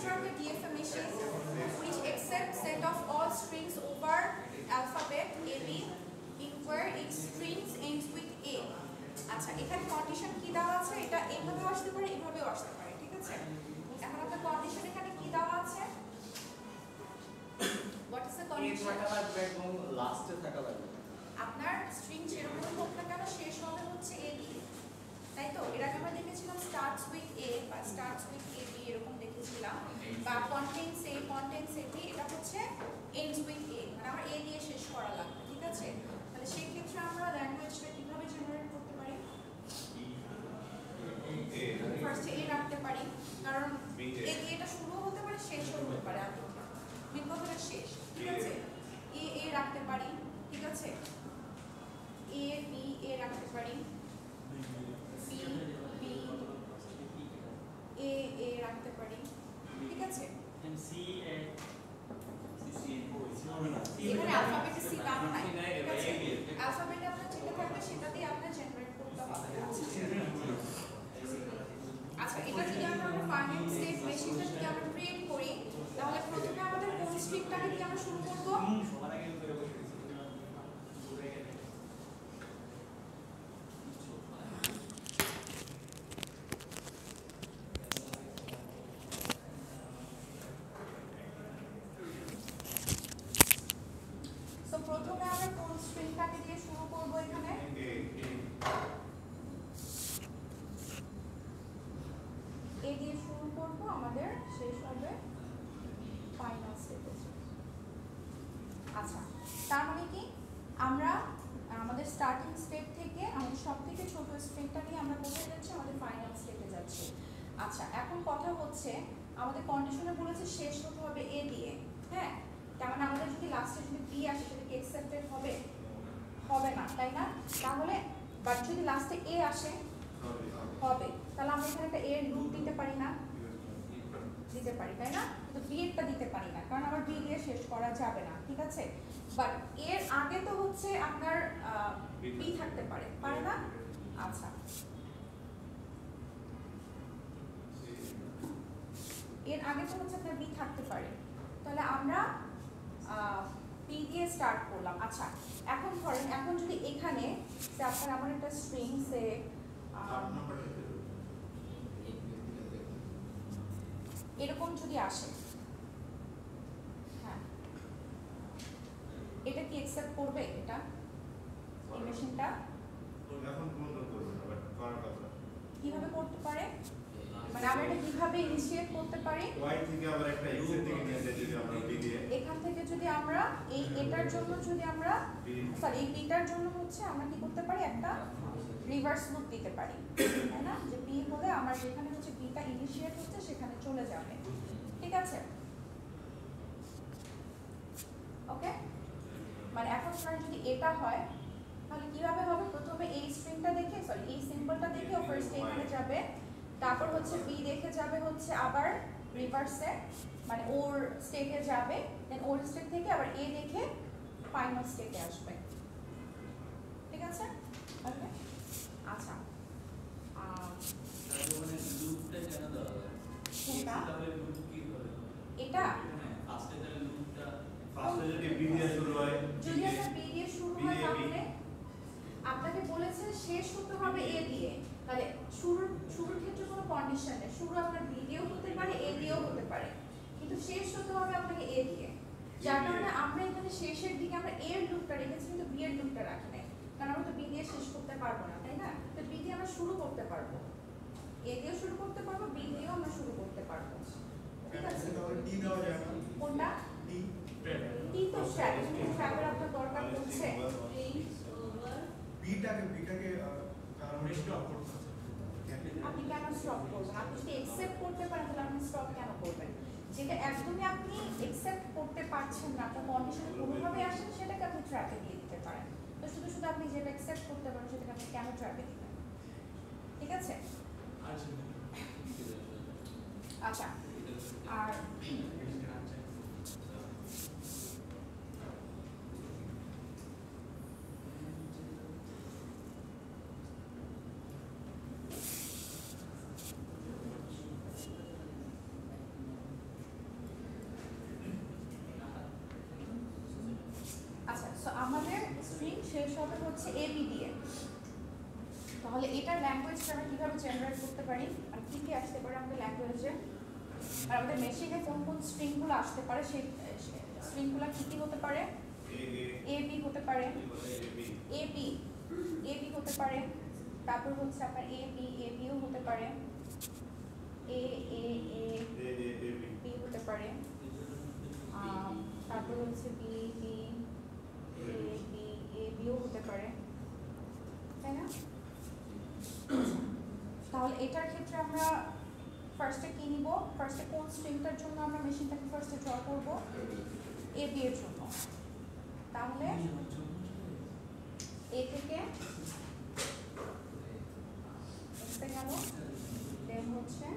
construct a DFA machine which accepts set of all strings over alphabet AB in where its strings ends with A. আচ্ছা এখানে condition কি দেওয়া আছে, এটা এইভাবে আসতে পারে এইভাবেও আসতে পারে, ঠিক আছে। এখন আপনার কন্ডিশন এখানে কি দেওয়া আছে, হোয়াট ইজ দ্য কন্ডিশন, থাকা লাগবে এবং লাস্টে থাকা লাগবে। আপনার স্ট্রিং যেরকম হোক না কেন শেষ হবে হচ্ছে A দিয়ে, তাই তো। এর আগে আমরা দেখেছিলাম স্টার্টস উইথ A বা স্টার্টস উইথ A B এরকম দেখেছিলাম, বা contents A contents A B, এটা হচ্ছে এন্ডস উইথ A, মানে আমরা A দিয়ে শেষ করা লাগবে, ঠিক আছে। তাহলে সেই ক্ষেত্রে আমরা ল্যাঙ্গুয়েজটা কিভাবে জেনারেট করতে পারি, ফার্স্টে A রাখতে পারি, কারণ A দিয়ে এটা শুরু হতে পারে শেষও হতে পারে, মেন কথাটা শেষ, ঠিক আছে। A রাখতে পারি, ঠিক আছে, A B A রাখতে পারি, B B A রাখতে পারি, ঠিক আছে। এখানে অ্যালফাবেটে সি দাম নাই, ঠিক আছে। অ্যালফাবেটে আপনার যেটা থাকবে সেটা দিয়ে আপনার জেনারেট করতে হবে। আচ্ছা এটা যদি আমরা ফাইনাল স্টেপ মেশিনটা যদি আমরা ক্রিয়েট করি, তাহলে প্রথমে আমাদের কোন স্ট্রিংটাকে দিয়ে আমরা শুরু করব, প্রথমে আমরা কোন স্ট্রিংটাকে দিয়ে শুরু করব, এখানে A দিয়ে শুরু করব, আমাদের শেষ হবে ফাইনাল স্টেপে। আচ্ছা তার মানে কি আমরা আমাদের স্টার্টিং স্টেপ থেকে আমাদের সবথেকে ছোট স্ট্রিংটা নিয়ে আমরা কোথায় যাচ্ছি, আমাদের ফাইনাল স্টেপে যাচ্ছি। আচ্ছা এখন কথা হচ্ছে আমাদের কন্ডিশনে বলেছে শেষ হতে হবে A দিয়ে, হ্যাঁ, তার মানে আমাদের যদি লাস্টে যদি B আসে সেটা কি অ্যাকসেপ্টেড হবে, হবে না, তাই না। তাহলে বাট যদি লাস্টে A আসে হবে, তাহলে আমরা এখানে একটা A এর লুপ দিতে পারি না, দিতে পারি, তাই না, কিন্তু B এরটা দিতে পারি না, কারণ আবার B দিয়ে শেষ করা যাবে না, ঠিক আছে। বাট এর আগে তো হচ্ছে আপনার B থাকতে পারে, পারে না। আচ্ছা এর আগে তো হচ্ছে আপনার B থাকতে পারে, তাহলে আমরা B দিয়ে স্টার্ট করলাম। আচ্ছা এখন ধরেন এখন যদি এখানে আপনার আমার একটা স্ট্রিং সে এরকম যদি আসে, হ্যাঁ এটা কি অ্যাকসেপ্ট করবে, এটা এই মেশিনটা এখন বন্ধ করব না, বাট করার কথা কিভাবে করতে পারে, মানে আমরা এটা কিভাবে ইনিশিয়েট করতে পারি, ওয়াই থেকে আবার একটা এক্স এর দিকে নিয়ে যাই, যদি আমরা বি দিয়ে এখান থেকে যদি আমরা এই এটার জন্য যদি আমরা সরি এই বিটার জন্য হচ্ছে আমরা কি করতে পারি, একটা রিভার্স লুপ দিতে পারি, তাই না, যে বি হলে আমার যেখানে হচ্ছে বিটা ইনিশিয়েট হচ্ছে সেখানে চলে যাবে, ঠিক আছে। ওকে মানে এখন ধরেন যদি এটা হয় তাহলে কিভাবে হবে, প্রথমে এই স্ট্রিংটা দেখে সরি এই সিম্বলটা দেখে ও ফার্স্ট এখানে যাবে, তারপর হচ্ছে বি দেখে যাবে হচ্ছে আবার রিভার্সে মানে ওর স্টেটে যাবে, দেন ওর স্টেট থেকে আবার এ দেখে ফাইনাল স্টেটে আসবে, ঠিক আছে। ওকে আচ্ছা মানে লুপটা কেন দেওয়া হয়, কোনটা তাহলে লুপ কি করে, এটা ফার্স্টে তাহলে লুপটা ফার্স্টে যদি বি দিয়ে শুরু হয়, যদি একটা বি দিয়ে শুরু হয় তাহলে আপনাকে বলেছে শেষ হতে হবে এ দিয়ে, তাহলে শুরুর ক্ষেত্রে কোনো কন্ডিশন নেই, শুরু আপনার বি দিয়েও হতে পারে এ দিয়েও হতে পারে, কিন্তু শেষ হতে হবে আপনাকে এ দিয়ে, যার কারণে আমরা এখানে শেষের দিকে আমরা এর লুপটা রেখেছি কিন্তু বি এর লুপটা রাখি নাই, কারণ আমরা তো বি দিয়ে শেষ করতে পারবো না, তাই না। তো বি দিয়ে আমরা শুরু করতে পারবো, এ দিয়েও শুরু করতে পারবো, বি দিয়েও আমরা শুরু করতে পারবো, ঠিক আছে। ডি দেওয়া যায় না, কোনটা ডি টি তো স্ট্র্যাটেজি ট্র্যাভেল আপনার দরকার পড়ছে, বিটাকে কারণ স্টপ করতে হবে, আপনি কেন স্টপ করবেন, আপনি যদি অ্যাকসেপ্ট করতে পারেন তাহলে আপনি স্টপ কেন করবেন, যেটা একদমই আপনি অ্যাকসেপ্ট করতে পারছেন না, আপনার কন্ডিশনে কোনোভাবে আসেন সেটাকে আপনি ট্র্যাপে দিয়ে দিতে পারেন, তো শুধু শুধু আপনি যেটা অ্যাকসেপ্ট করতে পারেন সেটাকে আপনি কেন ট্র্যাপে দিবেন, ঠিক আছে। আচ্ছা আর শেষ হবে হচ্ছে এবি দিয়ে। তাহলে এটার ল্যাঙ্গুয়েজটা আমরা কিভাবে জেনারেট করতে পারি আর কি কি আসতে পারে আমাদের ল্যাঙ্গুয়েজে, আর আমাদের মেশিনে কোন কোন স্ট্রিংগুলো আসতে পারে, সেই স্ট্রিংগুলো কি কি হতে পারে, এবি হতে পারে, এবি এবি হতে পারে, তারপর হচ্ছে আপনার এবিও হতে পারে, এ বি হতে পারে, তারপর হচ্ছে বি বিও হতে পারে, তাই না? তাহলে এটার ক্ষেত্রে আমরা ফার্স্টে কি নিব, ফার্স্টে কোন স্ট্রিংটার জন্য আমরা মেশিনটাকে ফার্স্টে ড্র করব, এ বি এর জন্য। তাহলে এ থেকে এক্সে গেল, দেন হচ্ছে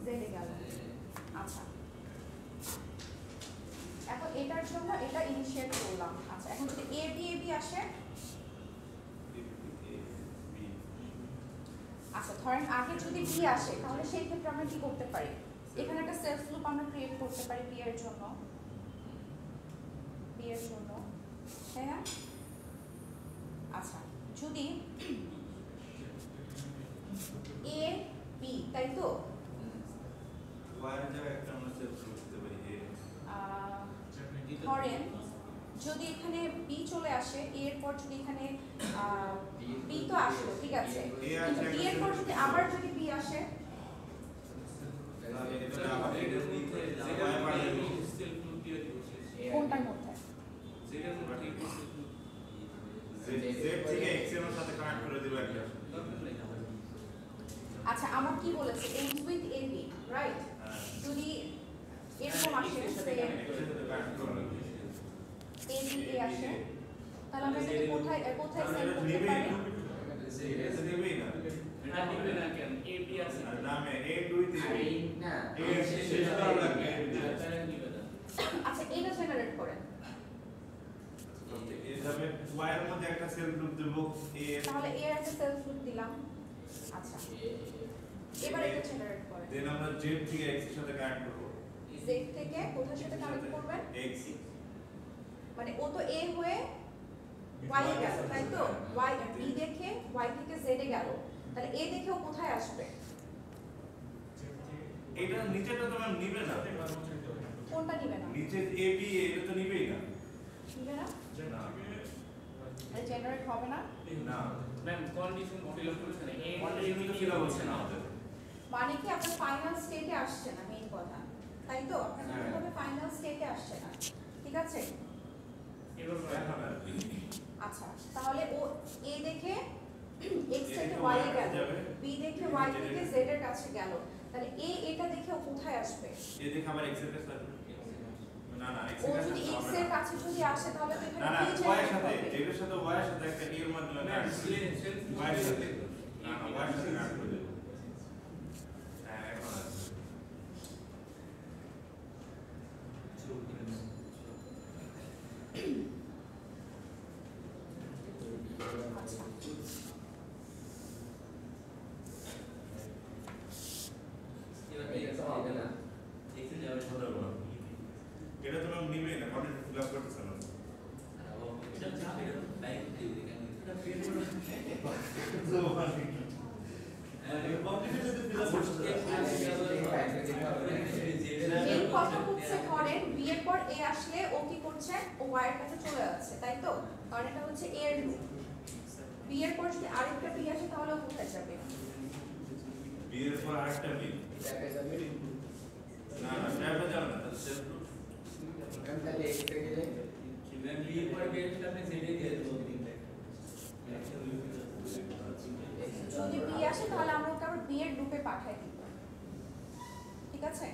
জেডে গেল। আচ্ছা, এখন এটার জন্য এটা ইনিশিয়েট করলাম। আচ্ছা, এখন যদি এ বি আসে, আচ্ছা ধরেন আগে যদি বি আসে তাহলে সেই ক্ষেত্রে আমরা কি করতে পারি, এখানে একটা সেলফ লুপ আমরা ক্রিয়েট করতে পারি বি এর জন্য, তাই না? আচ্ছা, যদি এ বি, তাই তো ধরেন যদি এখানে বি চলে আসে, এ এর পর যদি এখানে বি তো আসলো, ঠিক আছে, কিন্তু বি এর পর যদি আবার যদি বি আসে, কোনটার মধ্যে? আচ্ছা, আমার কি বলেছে, ends with ab, রাইট? যদি এরকম আসে এ আসে, তাহলে আমরা এটাকে কোথায় কোথায় সেট করতে পারি? আচ্ছা, এটা জেনারেট করেন। তাহলে এর একটা সেলফ লুপ দিলাম। আচ্ছা, এবার এটা জেনারেট করেন। দেন আমরা z থেকে x এর সাথে কানেক্ট করব। z থেকে কোথার সাথে কানেক্ট করবেন? x, মানে ও তো a হয়ে y এ গেল, তাই তো? y b দেখে y থেকে z এ গেল, তাহলে a দেখে ও কোথায় আসবে? এটা নিচেটা তো ম্যাম নিবে না। কোনটা নিবে না? নিচে a b এটা তো নিবেই না। নিবে না? না, এটা জেনারেট হবে না। না ম্যাম কন্ডিশন ফিল আপ করছেন, এ কন্ডিশন তো ফিল হচ্ছে না আমাদের। মানে কি আপনার ফাইনাল স্টেটে আসছে না, মেইন কথা, তাই তো? আপনার হ্যাঁ। কিভাবে ফাইনাল স্টেটে আসছে না, ঠিক আছে? এবার এখন আর কি? আচ্ছা, তাহলে ও a দেখে x থেকে দেখে y y এ এর গেল, কাছে যাবে, b দেখে y থেকে z এর কাছে গেল, তাহলে a এটা দেখে ও কোথায় আসবে? এ দেখে আবার x এর কাছে আসবে। না না x ও এর কাছে যদি x হবে এর না। কাছে যদি আসে তাহলে তো এখানে না না কি y এর জেনারেট সাথে হবে? z এর সাথে y এর সাথে একটা এর মাধ্যমে ম্যাম কানেক্ট করব। y এর সাথে না না y এর সাথে কানেক্ট করে দেব। হ্যাঁ এখন আসবে। আচ্ছা, এটা তো ম্যাম নিবেই না, কারণ এটা ফিল আপ করতেছে না। মেইন কথা হচ্ছে ধরেন b এর পর a আসলে ও কি করছে, ও y এর কাছে চলে যাচ্ছে, তাই তো? কারণ এটা হচ্ছে a এর লুপ। b এর পর যদি আরেকটা b আসে তাহলে ও কোথায় যাবে? b এর পর আরেকটা b। না না ট্যাবে যাবে না, তাহলে সেলফ লুপ। যদি b আসে তাহলে আমরা ওকে আবার b এর লুপে পাঠাই দিব, ঠিক আছে?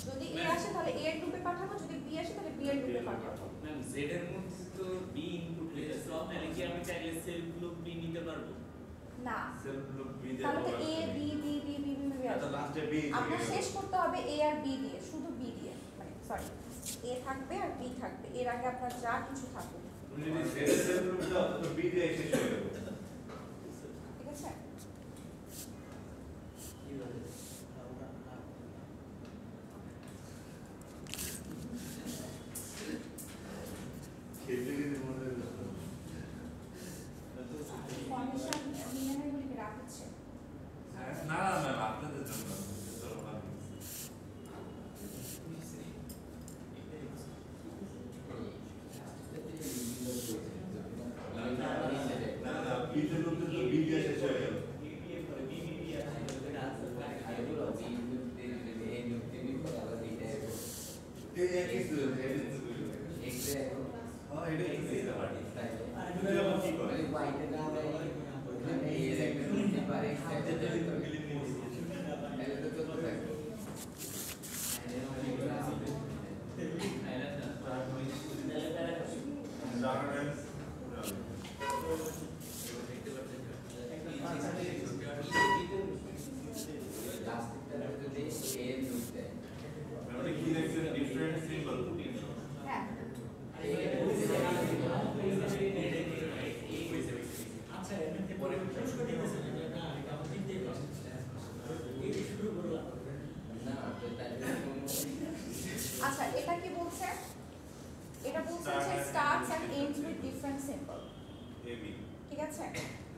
যদি a আসে তাহলে a এর লুপে পাঠাবো, যদি b আসে তাহলে b এর লুপে পাঠাবো। ম্যাম জেড এর মধ্যে তো বি ইনপুট হয়েছে, সব তাহলে কি আমি চাইলে সেলফ লুপ বি নিতে পারবো? না, সেলফ লুপ b দিয়ে তাহলে তো পাবো। a b b b b b b আচ্ছা আসবে। লাস্টে b আপনার শেষ করতে হবে a আর b দিয়ে, শুধু b দিয়ে, মানে সরি a থাকবে আর b থাকবে, এর আগে আপনার যা কিছু থাকুক, তুমি যদি সেলফ লুপ দাও তো b দিয়ে শেষ হয়ে যাবে। ঠিক আছে? হ্যাঁ আচ্ছা এটা কি বলছে এটা বলছে যে starts and ends with different symbol ঠিক আছে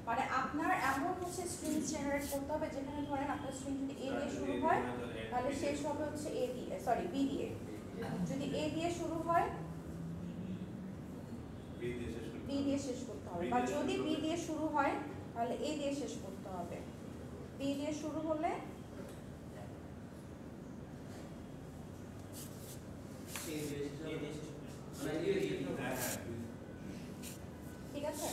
মানে আপনার এমন হচ্ছে স্ট্রিং জেনারেট করতে হবে যেখানে ধরেন আপনার স্ট্রিং যদি এ দিয়ে শুরু হয় তাহলে শেষ হবে হচ্ছে এ দিয়ে সরি বি দিয়ে যদি এ দিয়ে শুরু হয় বি দিয়ে শেষ করতে হবে বা যদি বি দিয়ে শুরু হয় তাহলে এ দিয়ে শেষ করতে হবে বি দিয়ে শুরু হলে ঠিক আছে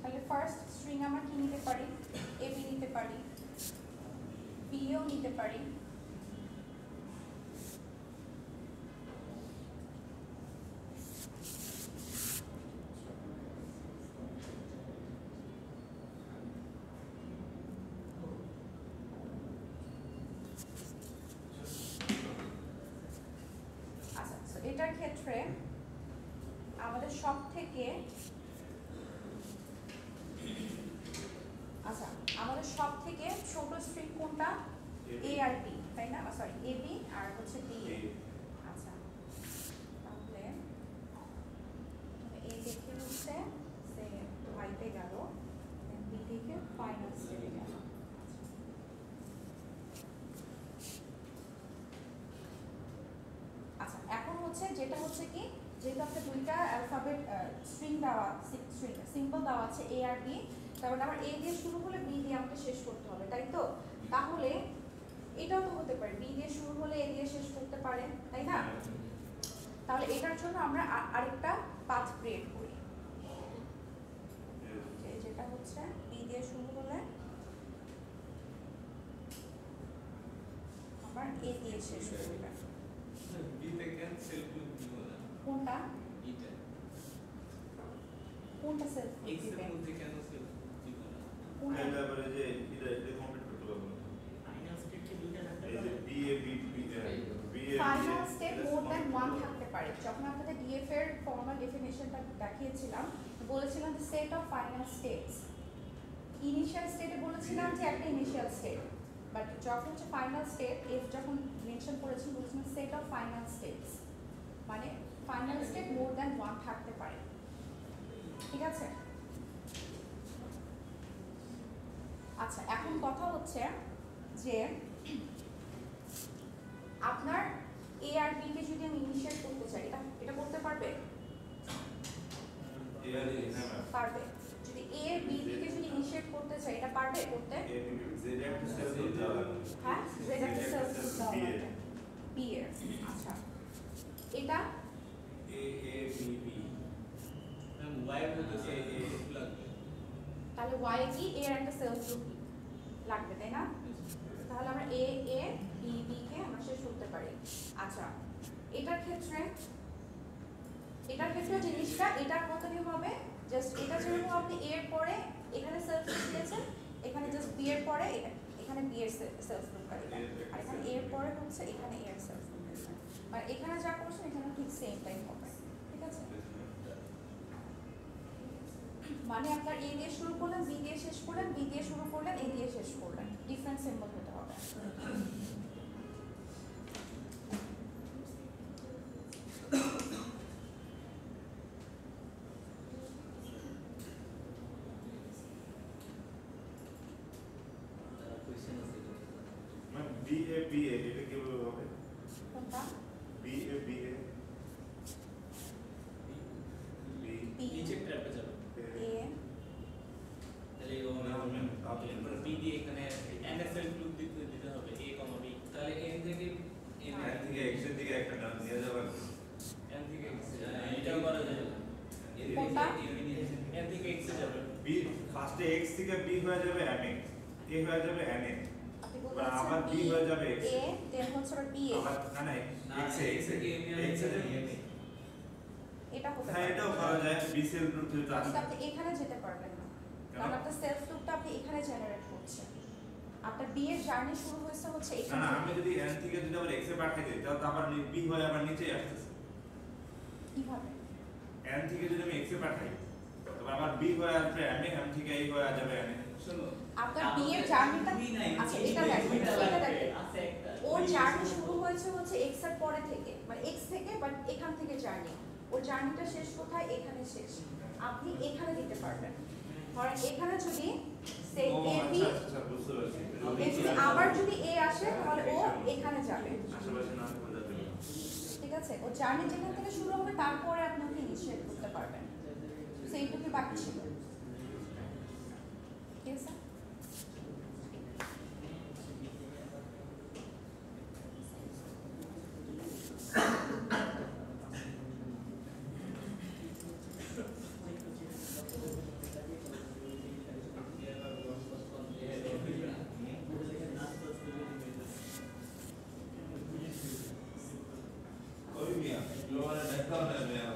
তাহলে ফার্স্ট স্ট্রিং আমরা কি নিতে পারি এ বি নিতে পারি বিও নিতে পারি আচ্ছা so এটার ক্ষেত্রে আমাদের সব থেকে আচ্ছা আমাদের সব থেকে ছোট স্ট্রিং কোনটা এ আর বি তাই না সরি এ বি আর হচ্ছে বি আচ্ছা তাহলে এ দেখে হচ্ছে সে হোয়াইটে গেল বি দেখে ফাইনাল স্টেটে গেল আচ্ছা এখন হচ্ছে যেটা হচ্ছে কি যেহেতু আপনার দুইটা অ্যালফাবেট স্ট্রিং দেওয়া স্ট্রিং সিম্বল দেওয়া আছে এ আর বি তারপরে আমার এ দিয়ে শুরু হলে বি দিয়ে আমাকে শেষ করতে হবে তাই তো তাহলে এটাও তো হতে পারে বি দিয়ে শুরু হলে এ দিয়ে শেষ করতে পারে তাই না তাহলে এটার জন্য আমরা আরেকটা পাথ ক্রিয়েট করি যেটা হচ্ছে বি দিয়ে শুরু হলে আবার এ দিয়ে শেষ করবে কোনটা কোনটা সেলফ দিবে কোনটা final step more than one থাকতে পারে যখন আপনাদের ডিএফ এর ফর্মাল ডেফিনিশনটা দেখিয়েছিলাম বলেছিলাম যে set of final states initial স্টেটে বলেছিলাম যে একটা ইনিশিয়াল স্টেট বাট যখন হচ্ছে ফাইনাল স্টেট এফ যখন মেনশন করেছি বলেছিলাম সেট অফ ফাইনাল স্টেটস মানে final state more than one থাকতে পারে ঠিক আছে আচ্ছা এখন কথা হচ্ছে যে আপনার এ আর বি কে যদি আমি ইনিশিয়েট করতে চাই এটা করতে পারবে পারবে যদি এ বি কে যদি ইনিশিয়েট করতে চাই এটা পারবে করতে হ্যাঁ জেড একটা সেলফ গ্রুপ দাও বি এর আচ্ছা এটা এ বি বি ওয়াই বলতেছে এ লাগবে তাহলে ওয়াই কি এ এর একটা সেলফ গ্রুপ লাগবে তাই না তাহলে আমরা এ এ বি বি কে আমরা শেষ করতে পারি আচ্ছা এটার ক্ষেত্রে জিনিসটা এটার মতনই হবে জাস্ট এটা যেরকম আপনি এ এর পরে এখানে সেলফ গ্রুপ দিয়েছেন এখানে জাস্ট বি এর পরে এখানে বি এর সেলফ গ্রুপ দিবেন আর এখানে এ এর পরে হচ্ছে এখানে এ এর সেলফ গ্রুপ দিবেন আর এখানে যা করছেন এখানে ঠিক সেম টাইম হবে ঠিক আছে মানে আপনার এ দিয়ে শুরু করলেন বি দিয়ে শেষ করলেন বি দিয়ে শুরু করলেন এ দিয়ে শেষ করলেন ডিফারেন্ট সিম্বল হতে হবে বি এ এটা কিভাবে হবে কোনটা বি এ বি বি নিচে ট্র্যাপে যাবে এ তাহলে ও না আমি আপনি কোনটা? এর থেকে x এ যাবে b ফার্স্টে x থেকে b হয়ে যাবে mx a হয়ে যাবে na আপনি বলতে আবার b চাচ্ছেন হয়ে যাবে x a দেন হচ্ছে আবার b a আবার না x এ x এ এটা হতে হ্যাঁ পারে এটাও করা যায় b সেল গ্রুপ থেকে কিন্তু আসে আপনি এখানে যেতে পারবেন না কেন? কারণ আপনার সেলফ লুপটা আপনি এখানে জেনারেট করছেন আপনার বি এর জার্নি শুরু হয়েছে হচ্ছে না এখান না আমি থেকে যদি n থেকে যদি আবার x এ পাঠাই দিই তাহলে তো আবার b হয়ে আবার নিচে আসতেছে কিভাবে n থেকে যদি আমি x এ পাঠাই তবে আবার b হয়ে আসবে m থেকে a হয়ে যাবে n শোনো আপনার বি এর জার্নিটা আচ্ছা এটা দেখেন এটা দেখেন আছে একটা ওর জার্নি শুরু হয়েছে হচ্ছে এক্স এর পরে থেকে মানে এক্স থেকে বাট এখান থেকে জার্নি ওর জার্নিটা শেষ কোথায় এখানে শেষ আপনি এখানে দিতে পারবেন ধরেন এখানে যদি সে ও এ বি আচ্ছা বুঝতে পারছি আবার যদি এ আসে তাহলে ও এখানে যাবে আশেপাশে না খোঁজা যাবে ঠিক আছে ও জার্নি যেখান থেকে শুরু হবে তারপরে আপনি ওকে ইনিশিয়েট করতে পারবেন সেইটুকু বাকি ছিল ঠিক আছে ওই মিয়া লোয়ারে দেখা না মিয়া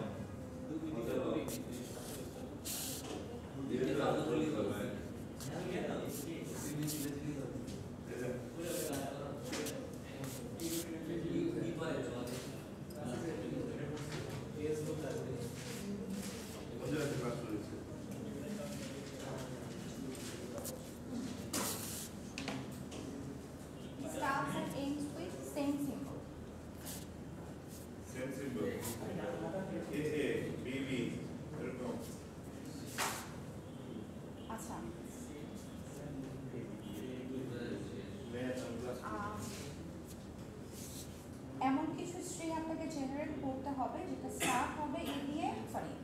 starts and ends with same symbol sensible A A B B এরকম আচ্ছা এমন কিছু স্ট্রিং আপনাকে জেনারেট করতে হবে যেটা স্টার্ট হবে এ দিয়ে সরি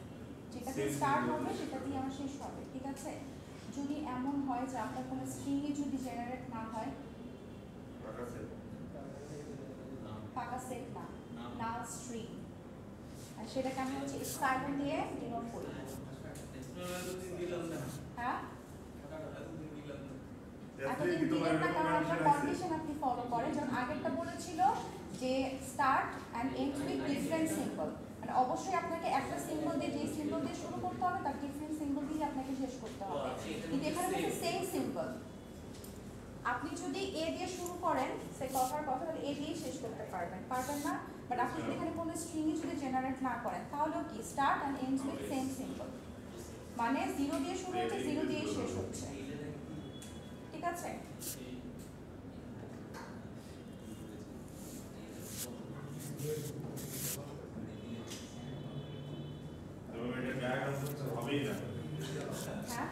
যেটাতে Same স্টার্ট symbol হবে দিয়ে সেটা দিয়ে আমার শেষ হবে ঠিক আছে যদি এমন হয় যে আপনার কোনো স্ট্রিংই যদি জেনারেট না হয় ফাঁকা সেট না নাল স্ট্রিং আর সেটাকে আমি হচ্ছে এক্সপাইরন দিয়ে ডিনোট করি হ্যাঁ এতদিন দিলেন না কারণ আপনার কন্ডিশন আপনি ফলো করেন যেমন আগেরটা বলেছিল যে start and end with different symbol মানে অবশ্যই আপনাকে একটা সিম্বল দিয়ে যে সিম্বল দিয়ে শুরু করতে হবে তার ডিফারেন্ট সিম্বল দিয়ে আপনাকে শেষ করতে হবে কিন্তু এখানে হচ্ছে সেম সিম্বল আপনি যদি এ দিয়ে শুরু করেন সে কথার কথা তাহলে এ দিয়ে শেষ করতে পারবেন না বাট আপনি যদি এখানে কোনো স্ট্রিংই যদি জেনারেট না করেন তাহলেও কি start and end with same symbol মানে 0 দিয়ে শুরু হচ্ছে 0 দিয়ে শেষ হচ্ছে ঠিক আছে হবেই না হ্যাঁ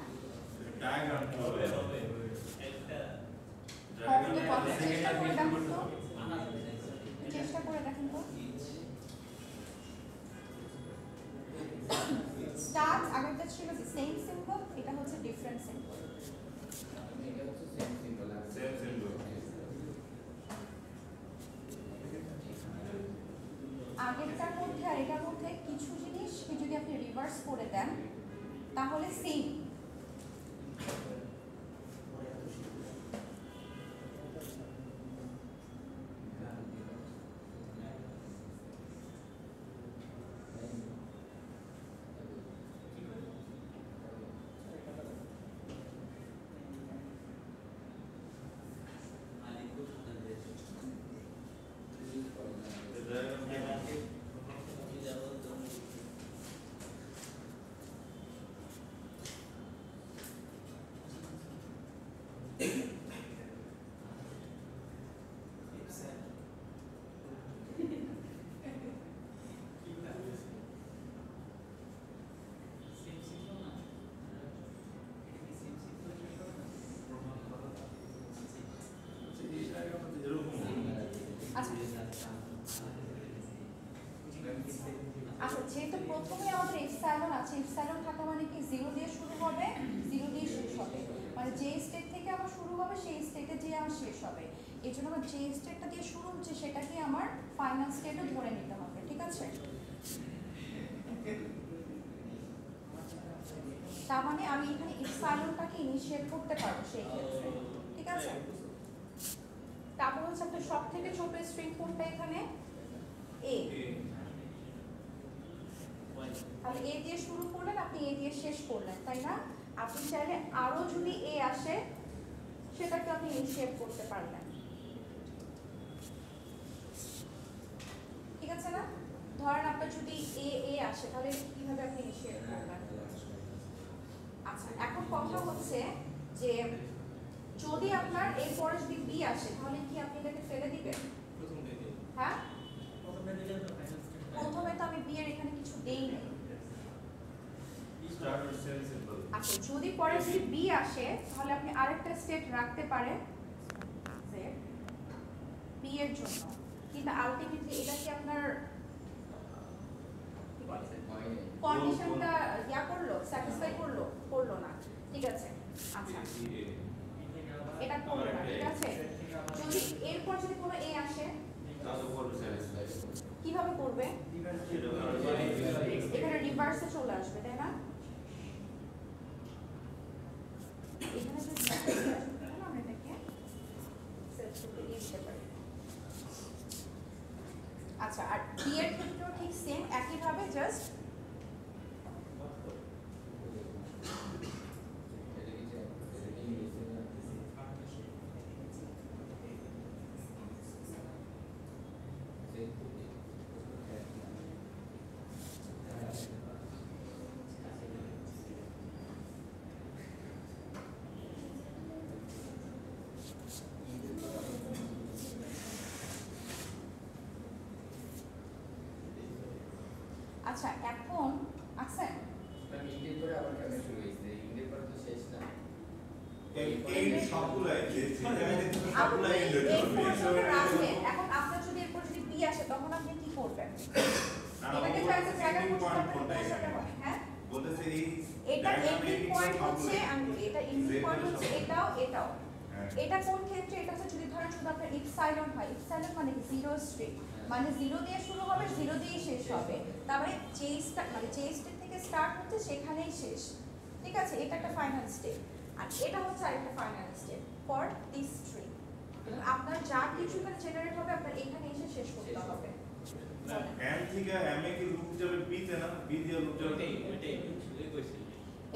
ডায়াগ্রাম কি হবে হবে কথা চেষ্টা করে দেখুন তো চেষ্টা করে দেখুন তো স্টার্ট আগেরটা ছিল কি সেম সিম্বল এটা হচ্ছে ডিফারেন্ট সিম্বল সেম সিম্বল আগেরটার মধ্যে আর এটার মধ্যে কিছু জিনিসকে যদি আপনি রিভার্স করে দেন তাহলে সেম আচ্ছা যেহেতু প্রথমে আমাদের এপসাইলন আছে এপসাইলন থাকা মানে কি 0 দিয়ে শুরু হবে 0 দিয়ে শেষ হবে মানে যে স্টেট থেকে আমার শুরু হবে সেই স্টেটে যে আমার শেষ হবে এই জন্য আমার যে স্টেটটা দিয়ে শুরু হচ্ছে সেটাকে আমার ফাইনাল স্টেটে ধরে নিতে হবে ঠিক আছে তার মানে আমি এখানে ইপসাইলনটাকে ইনিশিয়েট করতে পারবো সেই ক্ষেত্রে, ঠিক আছে? তারপর হচ্ছে আপনার সব থেকে ছোট স্ট্রিং কোনটা এখানে? এ। তাহলে এ দিয়ে শুরু করলেন, আপনি এ দিয়ে শেষ করলেন, তাই না? আপনি চাইলে আরো যদি এ আসে সেটাকে আপনি ইনিশিয়েট করতে পারবেন, ঠিক আছে না? ধরেন আপনার যদি এ আসে তাহলে কিভাবে আপনি ইনিশিয়েট করবেন? আচ্ছা, এখন কথা হচ্ছে যে যদি আপনার এরপরে যদি বি আসে তাহলে কি আপনি এটাকে ফেলে দিবেন? হ্যাঁ, প্রথমে তো আমি বি এর এখানে কিছু দেই নাই। আচ্ছা, যদি পরে যদি বি আসে তাহলে আপনি আরেকটা স্টেট রাখতে পারেন বি এর জন্য, কিন্তু আলটিমেটলি এটা কি আপনার কন্ডিশনটা ইয়া করলো, স্যাটিসফাই করলো না, ঠিক আছে? আচ্ছা, এটা করলো না, ঠিক আছে? যদি এরপর যদি কোনো এ আসে কিভাবে করবে? এখানে রিভার্সে চলে আসবে, তাই না? এখানে যদি আমরা এটাকে সেট করতে দিতে পারি। আচ্ছা, আর বি এর ক্ষেত্রেও ঠিক সেম একই ভাবে, জাস্ট আচ্ছা এখন আছেন ইংরেজি পরে আবার কেন শুরু হয়েছে? ইংরেজি পরে তো শেষ না। এখন আপনার যদি এরপর যদি বি আসে তখন আপনি কি করবেন? এটাকে জায়গা জায়গা হ্যাঁ বলতেছে এই এটা এন্ডিং পয়েন্ট হচ্ছে, আমি বলি এটা এন্ডিং পয়েন্ট হচ্ছে এটাও এটাও। এটা কোন ক্ষেত্রে? এটা হচ্ছে যদি ধরেন শুধু আপনার ইপসাইলন হয়, ইপসাইলন মানে জিরো স্ট্রিং, মানে জিরো দিয়ে শুরু হবে, জিরো দিয়ে শেষ হবে, তারপরে যে স্টেট মানে যে স্টেট থেকে স্টার্ট হচ্ছে সেখানেই শেষ, ঠিক আছে? এটা একটা ফাইনাল স্টেট, আর এটা হচ্ছে আরেকটা final state for this string. আপনার যা কিছু এখানে জেনারেট হবে আপনার এখানে এসে শেষ করতে হবে। এম থেকে এম এ কি লুপ যাবে বি তে না? বি দিয়ে লুপ যাবে ওইটাই কইছি।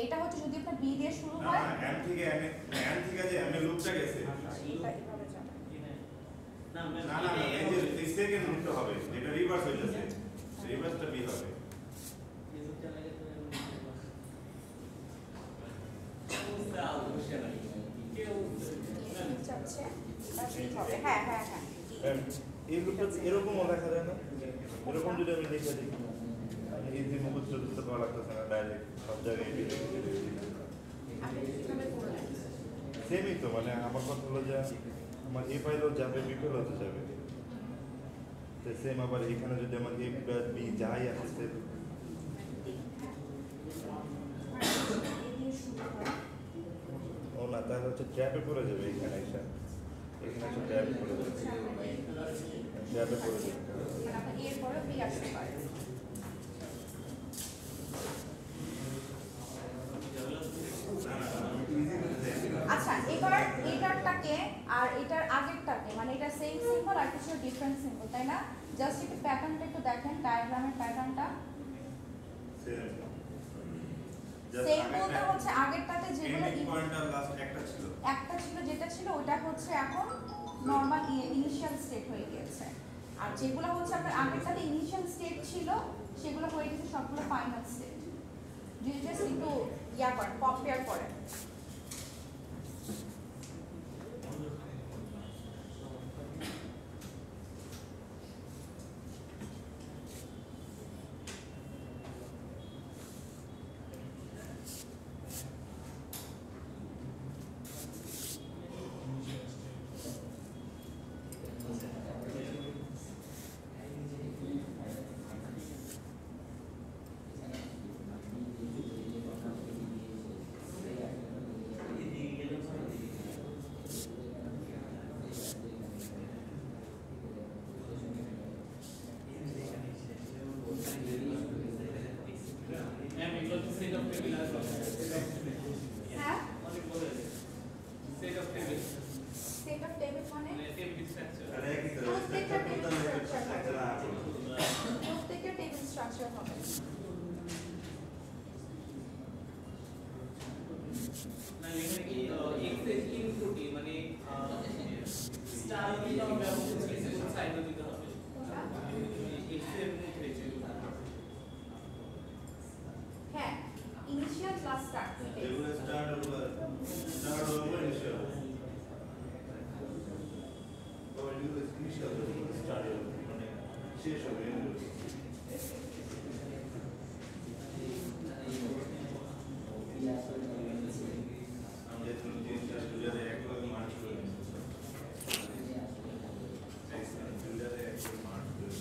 এটা হচ্ছে যদি আপনার বি দিয়ে শুরু না হয়, না এম থেকে যে এম এ লুপটা গেছে এটা এভাবে যাবে। না না না না, এই যে সেকেন্ড লুপটা হবে যেটা রিভার্স হইতাছে, রিভার্সটা বি হবে। যাচ্ছে এটা ঠিক হবে। হ্যাঁ হ্যাঁ হ্যাঁ, এই লুপটা এরকমও দেখা যায় না? এরকম যদি আমি লিখে দিই, আমি ইজি মুখস্থ করতে পারা লাগতেছে না, ডাইরেক্ট সব জায়গায় আপনি কিভাবে করলেন? সেমই তো, মানে আমার কথা হলো যে আমার এ ফাইলও যাবে, বি ফাইলও তো যাবে, তো সেম আবার এখানে যদি আমার এ প্লাস বি যাই আসছে, ও না তাহলে হচ্ছে ট্র্যাপে পড়ে যাবে, এখানে এসে ট্র্যাপে পড়ে যাবে, ট্র্যাপে পড়ে যাবে। এরপরে বি আসতে পারে। আচ্ছা, এবার এটারটাকে আর এটার আগেরটাকে, মানে এটা সেম সিম্বল আর কিছু ডিফারেন্ট সিম্বল, তাই না? জাস্ট একটু প্যাটার্নটা একটু দেখেন, ডায়াগ্রামের প্যাটার্নটা সেম বলতে হচ্ছে আগেরটাতে যেগুলো এন্ডিং পয়েন্ট আর লাস্ট একটা ছিল, একটা ছিল যেটা ছিল ওটা হচ্ছে এখন নরমাল ইনিশিয়াল স্টেট হয়ে গিয়েছে, আর যেগুলো হচ্ছে আপনার আগেরটাতে ইনিশিয়াল স্টেট ছিল সেগুলো হয়ে গেছে সবগুলো ফাইনাল স্টেট। যদি জাস্ট একটু ইয়া করেন, কম্পেয়ার করেন। ইনিশিয়াল প্লাস স্টার্ট এগুলো স্টার্ট হলো ইনিশিয়াল তো এগুলো ইনিশিয়াল স্টার্ট মানে শেষ হবে আমরা যখন জিনিসটা সুবিধাতে একভাবে মার্চ করে সুবিধাতে একভাবে মার্চ করে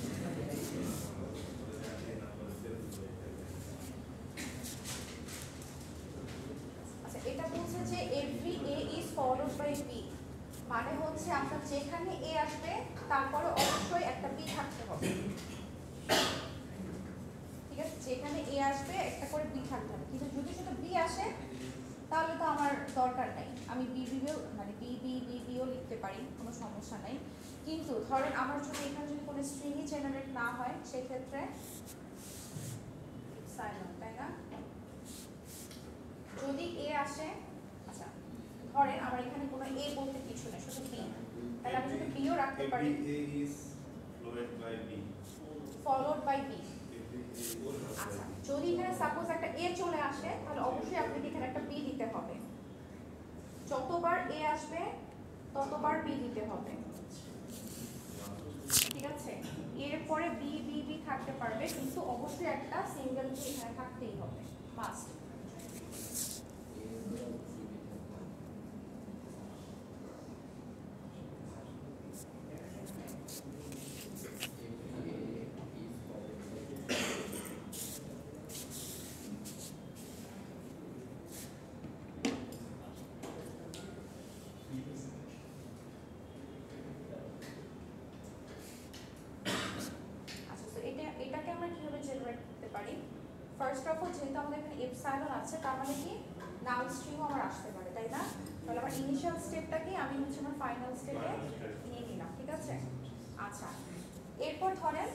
আচ্ছা এটা বলছে যে every A is followed by B, মানে হচ্ছে আপনার যেখানে এ আসবে তারপরে অবশ্যই একটা বি থাকতে হবে। ঠিক আছে, যেখানে এ আসবে একটা করে বি থাকতে হবে, কিন্তু যদি শুধু বি আসে তাহলে তো আমার দরকার নাই, আমি বি বিও মানে বি বি বি বিও লিখতে পারি, কোনো সমস্যা নাই। কিন্তু ধরেন আমার যদি এখানে যদি কোনো স্ট্রিংই জেনারেট না হয় সেক্ষেত্রে সাইলেন্ট, তাই না? যদি এ আসে, আচ্ছা ধরেন আমার এখানে কোনো এ বলতে কিছু নেই, শুধু বি, তাহলে আমি যদি বিও রাখতে পারি A is followed by B. Followed by B. Every A is আচ্ছা যদি এখানে সাপোজ একটা এ চলে আসে তাহলে অবশ্যই আপনাকে এখানে একটা বি দিতে হবে, যতবার এ আসবে ততবার বি দিতে হবে। ঠিক আছে, এরপরে বি বি বি থাকতে পারবে, কিন্তু অবশ্যই একটা সিঙ্গেল বি এখানে থাকতেই হবে, মাস্ট। এটাকে আমরা কিভাবে জেনারেট করতে পারি? ফার্স্ট অফ অল যেহেতু আমাদের এখানে এপসাইলন আছে, তার মানে কি নাল স্ট্রিংও আমার আসতে পারে, তাই না? তাহলে আমার ইনিশিয়াল স্টেপটাকে আমি হচ্ছে আমার ফাইনাল স্টেপে নিয়ে নিলাম। ঠিক আছে, আচ্ছা এরপর ধরেন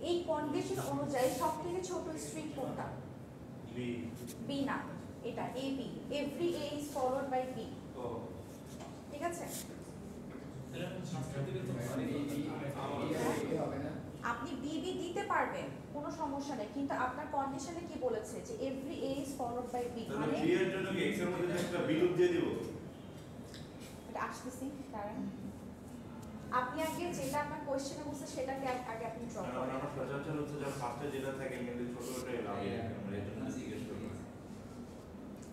এই কন্ডিশন অনুযায়ী সবথেকে ছোট স্ট্রিং কোনটা? B. বি না, এটা A B, every A is followed by B. Oh. ঠিক আছে, হবে না আপনি বিবি দিতে পারবেন, কোনো সমস্যা নেই, কিন্তু আপনার কন্ডিশনে কি বলেছে যে every A is followed by B, তাহলে মানে B এর জন্য কি x এর মধ্যে একটা বিলুপ দিয়ে দিব? এটা আসতেছি কারণ আপনি আগে যেটা আপনার কোশ্চেনে বলছে সেটাকে আগে আপনি ড্র কারণ করেন। আমার সচরাচর হচ্ছে যখন ফার্স্টে যেটা থাকে কিন্তু ছোট ছোট লাগে আমরা এর জন্য জিজ্ঞেস করি।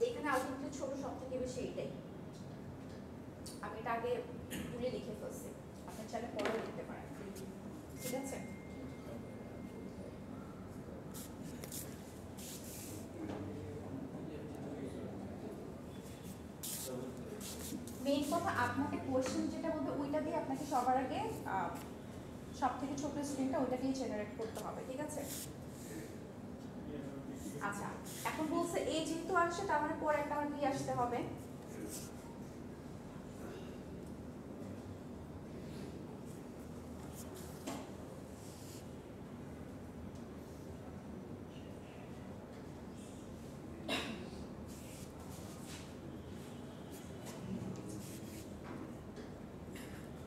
এখানে আলটিমেটলি ছোট সবথেকে বেশি এইটাই, আমি এটা আগে তুলে লিখে ফেলছি, আপনি চাইলে পরেও লিখতে পারেন। ঠিক আছে, মেইন কথা আপনাকে কোশ্চেন যেটা বলবে ওইটা দিয়ে আপনাকে সবার আগে সবথেকে ছোট স্ট্রিংটা ওইটা দিয়ে জেনারেট করতে হবে। ঠিক আছে, আচ্ছা এখন বলছে এ যেহেতু আসছে তার মানে পরে একটা আমার বি আসতে হবে।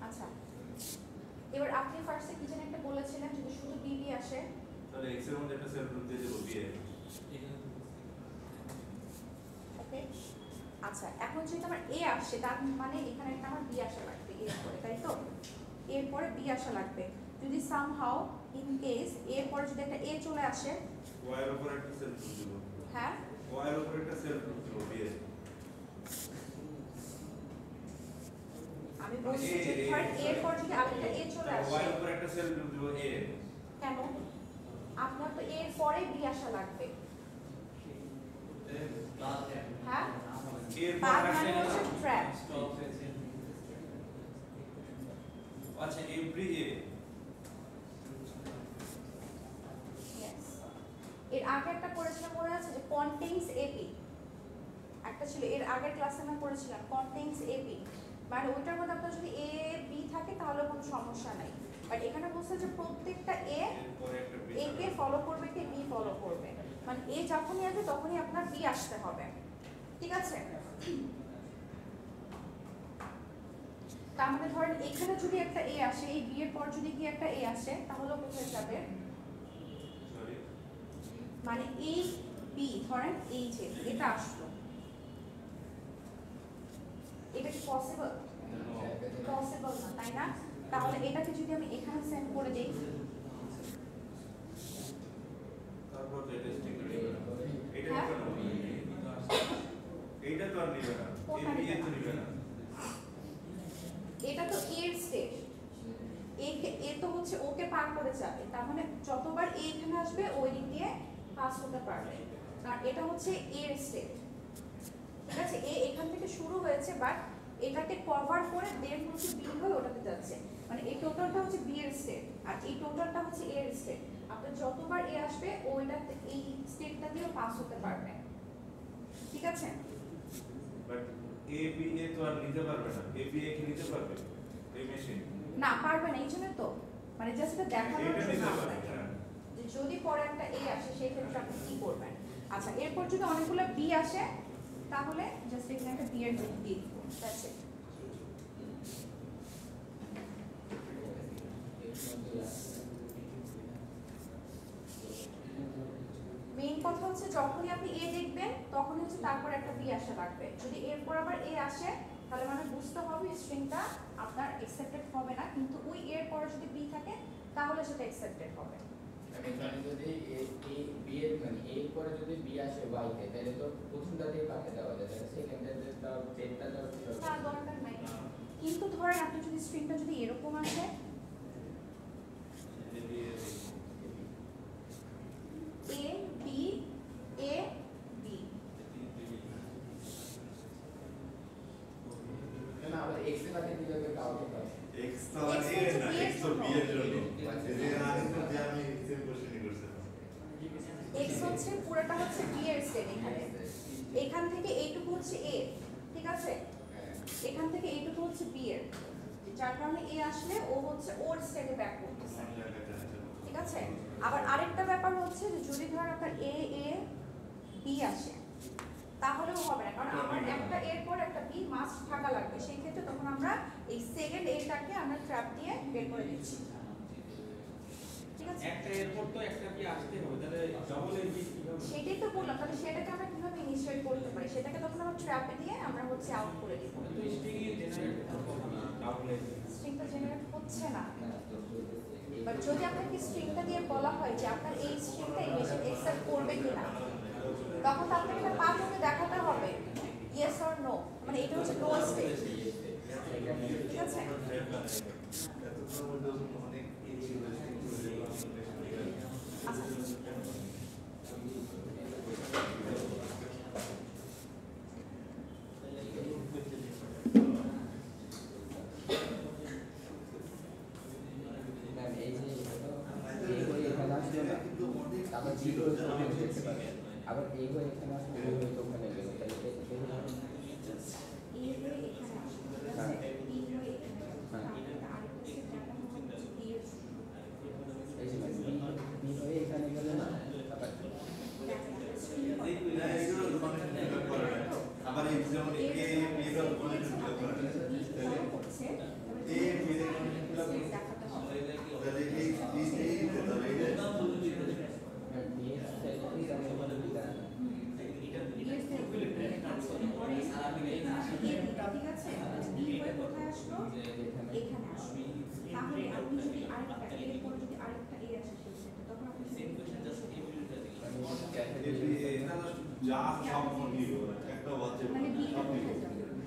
আচ্ছা এবার আপনি ফার্স্টে কি যেন একটা বলেছিলেন যদি শুধু বি বি আসে তাহলে x এর মধ্যে একটা সেলফ লুপ দিয়ে দেব B এর। ওকে, আচ্ছা এখন যেহেতু আমার এ আসছে তার মানে এখানে একটা আমার বি আসা লাগবে এরপরে, তাই তো? এরপরে বি আসা লাগবে, যদি সামহাউ ইন কেস এরপরে যদি একটা এ চলে আসে, y এর উপর একটা সেলফ লুপ দেব। হ্যাঁ y এর উপর একটা সেলফ লুপ দেব B এর। আমি বলছি যে ধরেন এরপর যদি আরেকটা এ চলে y আসে, এর উপর একটা সেলফ লুপ দেব A এর। কেন? আপনার তো এর পরে বি আসা লাগবে, হ্যাঁ? এর পর বাদ একটা মানে হচ্ছে ট্র্যাপ। আচ্ছা এভরি A Yes. এর আগে একটা পড়েছিলাম মনে আছে যে কন্টেইনস এপি, একটা ছিল এর আগের ক্লাসে আমরা পড়েছিলাম কন্টেইনস এপি, মানে ওইটার মধ্যে আপনার যদি এ বি থাকে তাহলে কোনো সমস্যা নাই, বাট এখানে বলছে যে প্রত্যেকটা এ এর পরে একটা B এ কে ফলো করবে কে বি ফলো করবে, মানে এ যখনই আসবে তখনই আপনার বি আসতে হবে। ঠিক আছে, তার মানে ধরেন এখানে যদি একটা এ আসে, এই বি এর পর যদি কি একটা এ আসে তাহলে কোথায় যাবে? সরি মানে এই বি ধরেন এই যে এটা আসলো, এটা কি পসিবল? পসিবল না, তাই না? তাহলে এটাকে যদি আমি এখানে সেন্ড করে দেই, তারপর এটা স্টিক করে এটা হ্যাঁ? কেন এইটা তো আর নিবে না কোনটা এই নিবে তো না? নিবে না এটা তো এর স্টেট, এ তো হচ্ছে ওকে পার করে যাবে, তার মানে যতবার এ এখানে আসবে ওই দিক দিয়ে পাস হতে পারবে, কারণ এটা হচ্ছে এর স্টেট। ঠিক আছে, এ এখান থেকে শুরু হয়েছে, বাট এটাকে কভার করে দেন হচ্ছে বি হয়ে ওটাতে যাচ্ছে, মানে এই টোটালটা হচ্ছে বি এর স্টেট আর এই টোটালটা হচ্ছে এর স্টেট। আপনার যতবার এ আসবে ওইটা এই স্টেটটা দিয়ে পাস হতে পারবে। ঠিক আছে, বাট এ বি এ তো আর নিতে পারবে না এ বি এ কি নিতে পারবে এই মেশিন না পারবে না, এই জন্য তো মানে জাস্ট এটা দেখানোর এটা নিতে জন্য পারবে আপনাকে হ্যাঁ যে যদি পরে একটা এ আসে সেই ক্ষেত্রে আপনি কি করবেন। আচ্ছা, এরপর যদি অনেকগুলো বি আসে তাহলে জাস্ট এখানে একটা বি এর দিয়ে দিব, দ্যাটস ইট। মেইন কথা হচ্ছে যখনই আপনি এ দেখবেন তখন হচ্ছে তারপর একটা বি আসা লাগবে। যদি এরপর আবার এ আসে তাহলে মানে বুঝতে হবে স্ট্রিংটা আপনার অ্যাকসেপ্টেড হবে না, কিন্তু ওই এর পরে যদি বি থাকে তাহলে সেটা অ্যাকসেপ্টেড হবে। এখানে যদি এ বি এর মানে এ এর পরে যদি বি আসে ওয়াই তে, তাহলে তো প্রথমটাতেই কাটে দেওয়া যায়, তাহলে সেকেন্ডটাতে তার চেকটা দাও তার দরকার নাই, কিন্তু ধরেন আপনি যদি স্ট্রিংটা যদি এরকম আসে এ বি এ বি, না আবার এক্স এর কাটে দিলে তো কাউন্ট হবে। x তো আর a না x তো b এর জন্য এই যে আগে তো যে আমি সেম কোশ্চেনই করছিলাম এক্স হচ্ছে পুরোটা হচ্ছে বি এর স্টেট, এখান থেকে এইটুকু হচ্ছে এ, ঠিক আছে, এখান থেকে এইটুকু হচ্ছে বি এর, যার কারণে এ আসলে ও হচ্ছে ওর স্টেটে ব্যাক করতেছে। ঠিক আছে, আবার আরেকটা ব্যাপার হচ্ছে যে যদি ধর আপনার এ এ বি আসে তাহলেও হবে না, কারণ আমার একটা এর পর একটা বি মাস্ট থাকা লাগবে, সেই ক্ষেত্রে তখন আমরা এই সেকেন্ড এটাকে আমরা ট্র্যাপ দিয়ে বের করে দিচ্ছি। ঠিক আছে, একটা এয়ারপোর্ট তো একটা কি আসতে হবে, তাহলে ডাবল এর কি হবে? সেটাই তো বললাম, তাহলে সেটাকে আমরা কিভাবে ইনিশিয়েট করতে পারি, সেটাকে তখন আমরা ট্র্যাপে দিয়ে আমরা হচ্ছে আউট করে দিব। তো স্টিকি জেনারেট করতে না ডাবল এর স্ট্রিংটা জেনারেট হচ্ছে না, বাট যদি আপনাকে স্ট্রিংটা দিয়ে বলা হয় যে আপনার এই স্ট্রিংটা এই মেশিন অ্যাকসেপ্ট করবে কিনা, তখন তো আপনাকে এটা পাস করে দেখাতে হবে ইয়েস অর নো, মানে এটা হচ্ছে নো স্টেট। ঠিক আছে, আচ্ছা ম্যাম এই যে এই বই এখানে আসলো না, তারপর জি বই ওখানে যেতে পারে, আবার এই বই এখানে আসলো ওই বই তো ওখানে গেল, তাহলে এই হয়ে এখানে আসবে, ঠিক আছে, এই হয়ে এখানে আসবে, আরেকটা স্টেপ যেটা হচ্ছে বি এর এই যে বি হয়ে এখানে গেল না, তারপর আবার এই যেমন a b এর উপরে ফিল করা হচ্ছে a b এর উপরে দেখাতে হবে। তাহলে এই তাহলে এই বি এর সেলফি জানে বলে দিলাম ঠিক আছে, বি হয়ে কোথায় আসলো, এখানে আসলো, তাহলে আপনি যদি আরেকটা এর পরে যদি আরেকটা এ আসে সেই ক্ষেত্রে তখন আপনি সেম কোশ্চেন জাস্ট এই ভিডিওটা যা সব নিল একটা বাচ্চা মানে বি সব নিল কোথায় যাবে,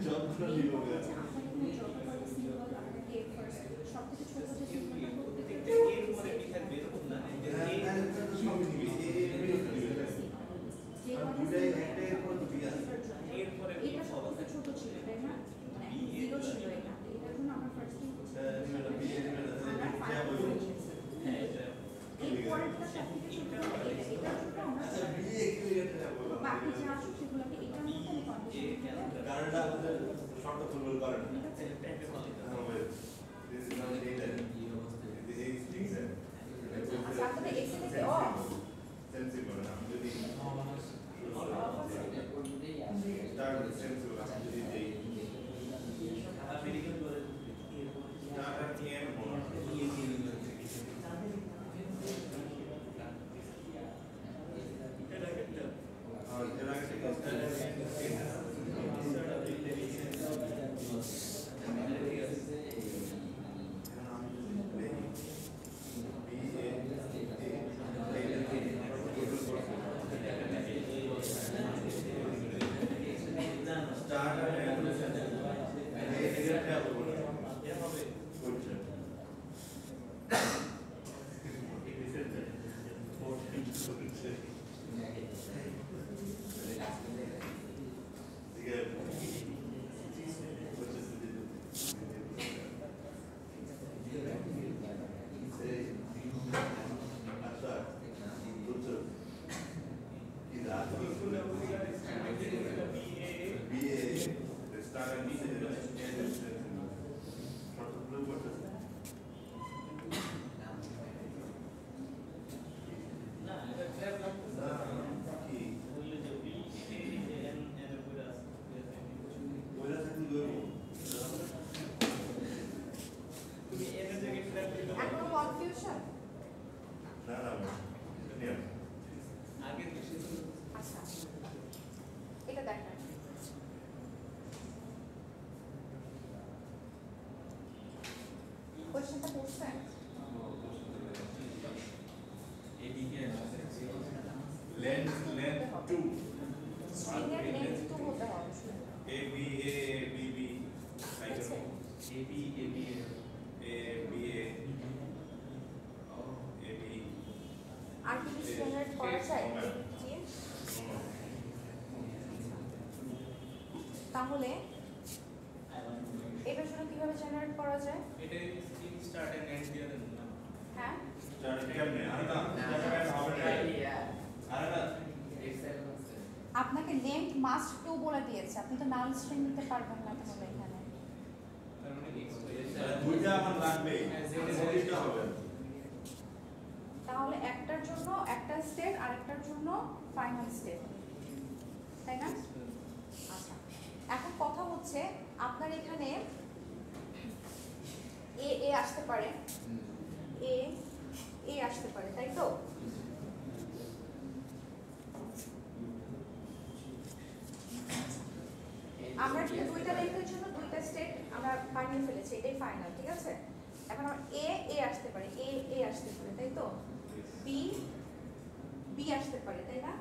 যতটা এই নিল কথা হচ্ছে আপনার এখানে যতটা সিম্বল আপনাকে ফার্স্ট সবথেকে ছোট যে সিম্বলটা করতে এর পরে কি থাকবে এরকম না যে কথা এর পরে এটা সবথেকে ছোট ছিল, তাই না, মানে জিরো ছিল এটা, এটার জন্য আমরা ফার্স্ট থিং আমরা ফাইভ করে নিয়েছি। হ্যাঁ এটা এই পরেরটা সবথেকে ছোট হলো এটা, এটার জন্য আমরা বাকি যা আসুক সেগুলোকে এটার মধ্যে আমি কন্ডিশন করে কারণটা আমাদের শর্ট ফুটবল করে না ঠিক আছে। টাইপের ভালো আচ্ছা, আপনাদের এক্স থেকে ও মেডিকেল করে না এটা ট্র্যাপ লাগতেছে না বললে যে বি এ এন এর উপরে আছে তুমি এন এর জায়গায় ট্র্যাপ দিতে পারো এখনো কনফিউশন? আগে বেশি ছিল আচ্ছা, এটা দেখেন। কোশ্চেনটা করছেন? স্ট্রিংয়ের লেন্থ 2 হতে হবে শুধু। ঠিক আছে? আর কি কিছু জেনারেট করা যায় দিয়ে? তাহলে এটার জন্য কিভাবে জেনারেট করা যায়? এটা স্ট্রিং স্টার্ট এন্ড এন্ড দিয়ে দেন না হ্যাঁ, আপনাকে লেন্থ মাস্ট 2 বলে দিয়েছে, আপনি তো নাল স্ট্রিং নিতে পারবেন না তাহলে এখানে। তার মানে কি তাহলে একটার জন্য একটা স্টেট আর একটার জন্য ফাইনাল স্টেট, তাই না? আচ্ছা, এখন কথা হচ্ছে আপনার এখানে এ এ আসতে পারে, এ এ আসতে পারে, তাই তো? আমরা কিন্তু দুইটা লেন্থের জন্য দুইটা স্টেট আমরা বানিয়ে ফেলেছি, এটাই ফাইনাল, ঠিক আছে? এখন আমার এ এ আসতে পারে, এ এ আসতে পারে, তাই তো? বি বি আসতে পারে, তাই না?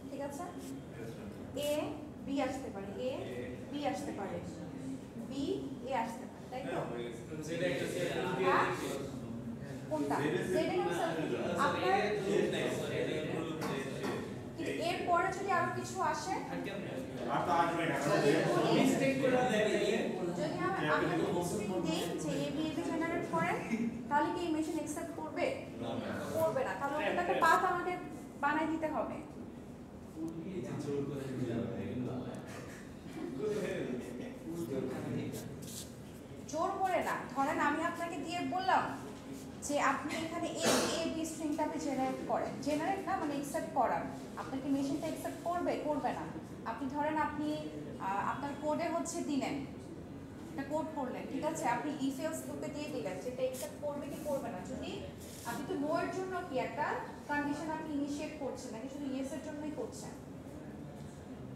ঠিক আছে? এ বি আসতে পারে, এ বি আসতে পারে, বি এ আসতে পারে, তাই তো? যেটা একটা সেট দিয়ে হ্যাঁ? দিচ্ছি কোনটা? জেড এর আপনার কিন্তু এর পরে যদি আরো কিছু আসে, মিস্টেক করে দেয় যদি আমি আপনাকে স্ট্রিং দেই যে এ বি জেনারেট করে, তাহলে কি এই মেশিন অ্যাকসেপ্ট করবে? করবে না। তাহলে ওকে একটা পাথ আমাদের বানাই দিতে হবে। জোর করে না, ধরেন আমি আপনাকে দিয়ে বললাম যে আপনি এখানে এ বি স্ট্রিংটা আপনি জেনারেট করেন, জেনারেট না মানে অ্যাকসেপ্ট করান, আপনাকে মেশিনটা অ্যাকসেপ্ট করবে? করবে না। আপনি ধরেন আপনি আপনার কোডে হচ্ছে দিলেন, একটা কোড করলেন, ঠিক আছে? আপনি ইফ এলস লুপে দিয়ে দিলেন, সেটা অ্যাকসেপ্ট করবে কি করবে না? যদি আপনি তো নো এর জন্য কি একটা কন্ডিশন আপনি ইনিশিয়েট করছেন নাকি শুধু ইয়েস এর জন্যই করছেন?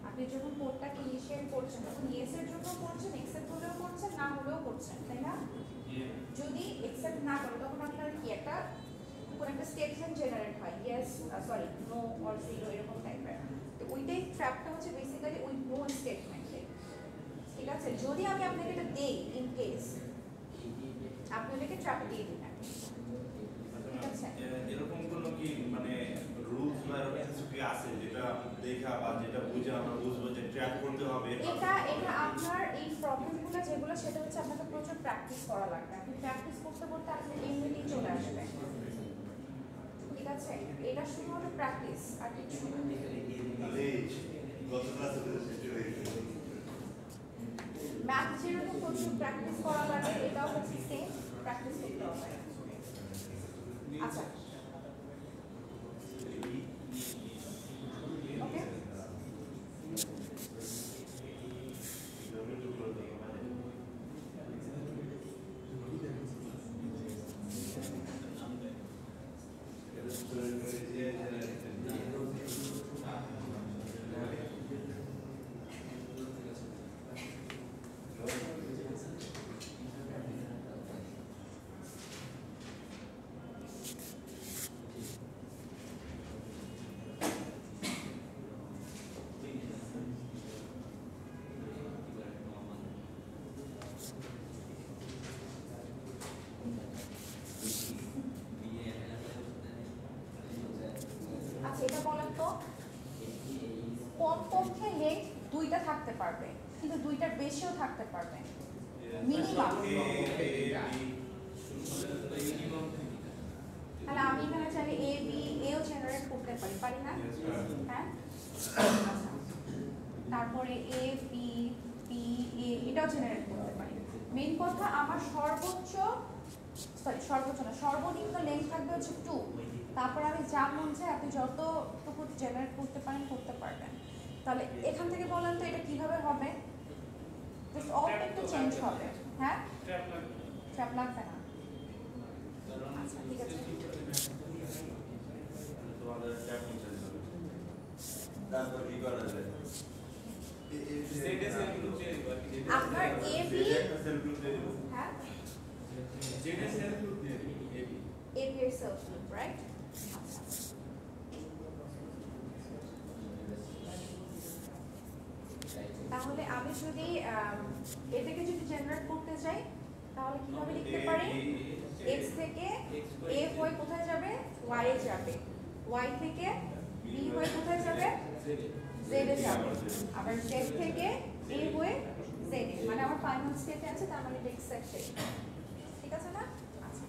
আপনি যখন কোডটাকে ইনিশিয়েট করছেন তখন ইয়েস এর জন্য করছেন, অ্যাকসেপ্ট হলেও করছেন, না হলেও করছেন, তাই না? যদি অ্যাকসেপ্ট না করে তখন আপনার কি একটা কোন একটা স্টেটমেন্ট জেনারেট হয়, yes sorry no or zero এরকম টাইপের। তো ওইটাই ট্র্যাপটা হচ্ছে বেসিক্যালি ওই নো স্টেটমেন্টে, ঠিক আছে? যদি আমি আপনাকে এটা দেই ইন কেস, আপনি ওটাকে ট্র্যাপে দিয়ে দিবেন, ঠিক আছে? এরকম কোনো কি মানে রুলস বা এরকম কিছু কি আছে যেটা দেখা বা যেটা বুঝে আমরা বুঝবো যে ট্র্যাক করতে হবে? এটা আপনার এই প্রবলেমগুলো যেগুলো সেটা হচ্ছে আপনাকে প্রচুর প্র্যাকটিস করা লাগবে। আপনি প্র্যাকটিস করতে করতে আপনি এমনিতেই চলে আসবে, ঠিক আছে? এটা শুধু হলো প্র্যাকটিস আর কিছু না। ম্যাথ যেরকম প্রচুর প্র্যাকটিস করা লাগে, এটাও হচ্ছে সেম, প্র্যাকটিস করতে হবে। আচ্ছা, ওকে। আচ্ছা এটা বলেন তো কোন পক্ষে লেন্থ দুইটা থাকতে পারবে কিন্তু দুইটার বেশিও থাকতে পারবে মিনিমাম তাহলে আমি এখানে চাইলে এ বি এও জেনারেট করতে পারি না হ্যাঁ আচ্ছা তারপরে এ বি বি এ এটাও জেনারেট করতে পারি মেইন কথা আমার সর্বোচ্চ না সর্বনিম্ন লেন্থ থাকবে হচ্ছে 2 তারপর আমি যা মন চাই আপনি যতটুকু জেনারেট করতে পারবেন তাহলে এখান থেকে বলেন তো এটা কিভাবে হবে জাস্ট অল্প একটু চেঞ্জ হবে হ্যাঁ ট্র্যাপ লাগবে না আচ্ছা ঠিক আছে তোমাদের ট্যাপ নিতে হবে তারপর কি করা যায় আপনার এ বি একটা সেল গ্রুপ দিয়ে দিব হ্যাঁ যেটা সেল গ্রুপ দিয়ে দিই এবি এ বি এর সেলফ গ্রুপ রাইট তাহলে আমি যদি এটাকে যদি জেনারেট করতে চাই তাহলে কিভাবে লিখতে পারি x থেকে a হয়ে কোথায় যাবে y এ যাবে y থেকে b হয়ে কোথায় যাবে z এ যাবে আবার z থেকে a হয়ে z এ মানে আমার ফাইনাল স্টেটে আছে তার মানে এটা এক্সাক্ট ঠিক আছে না আচ্ছা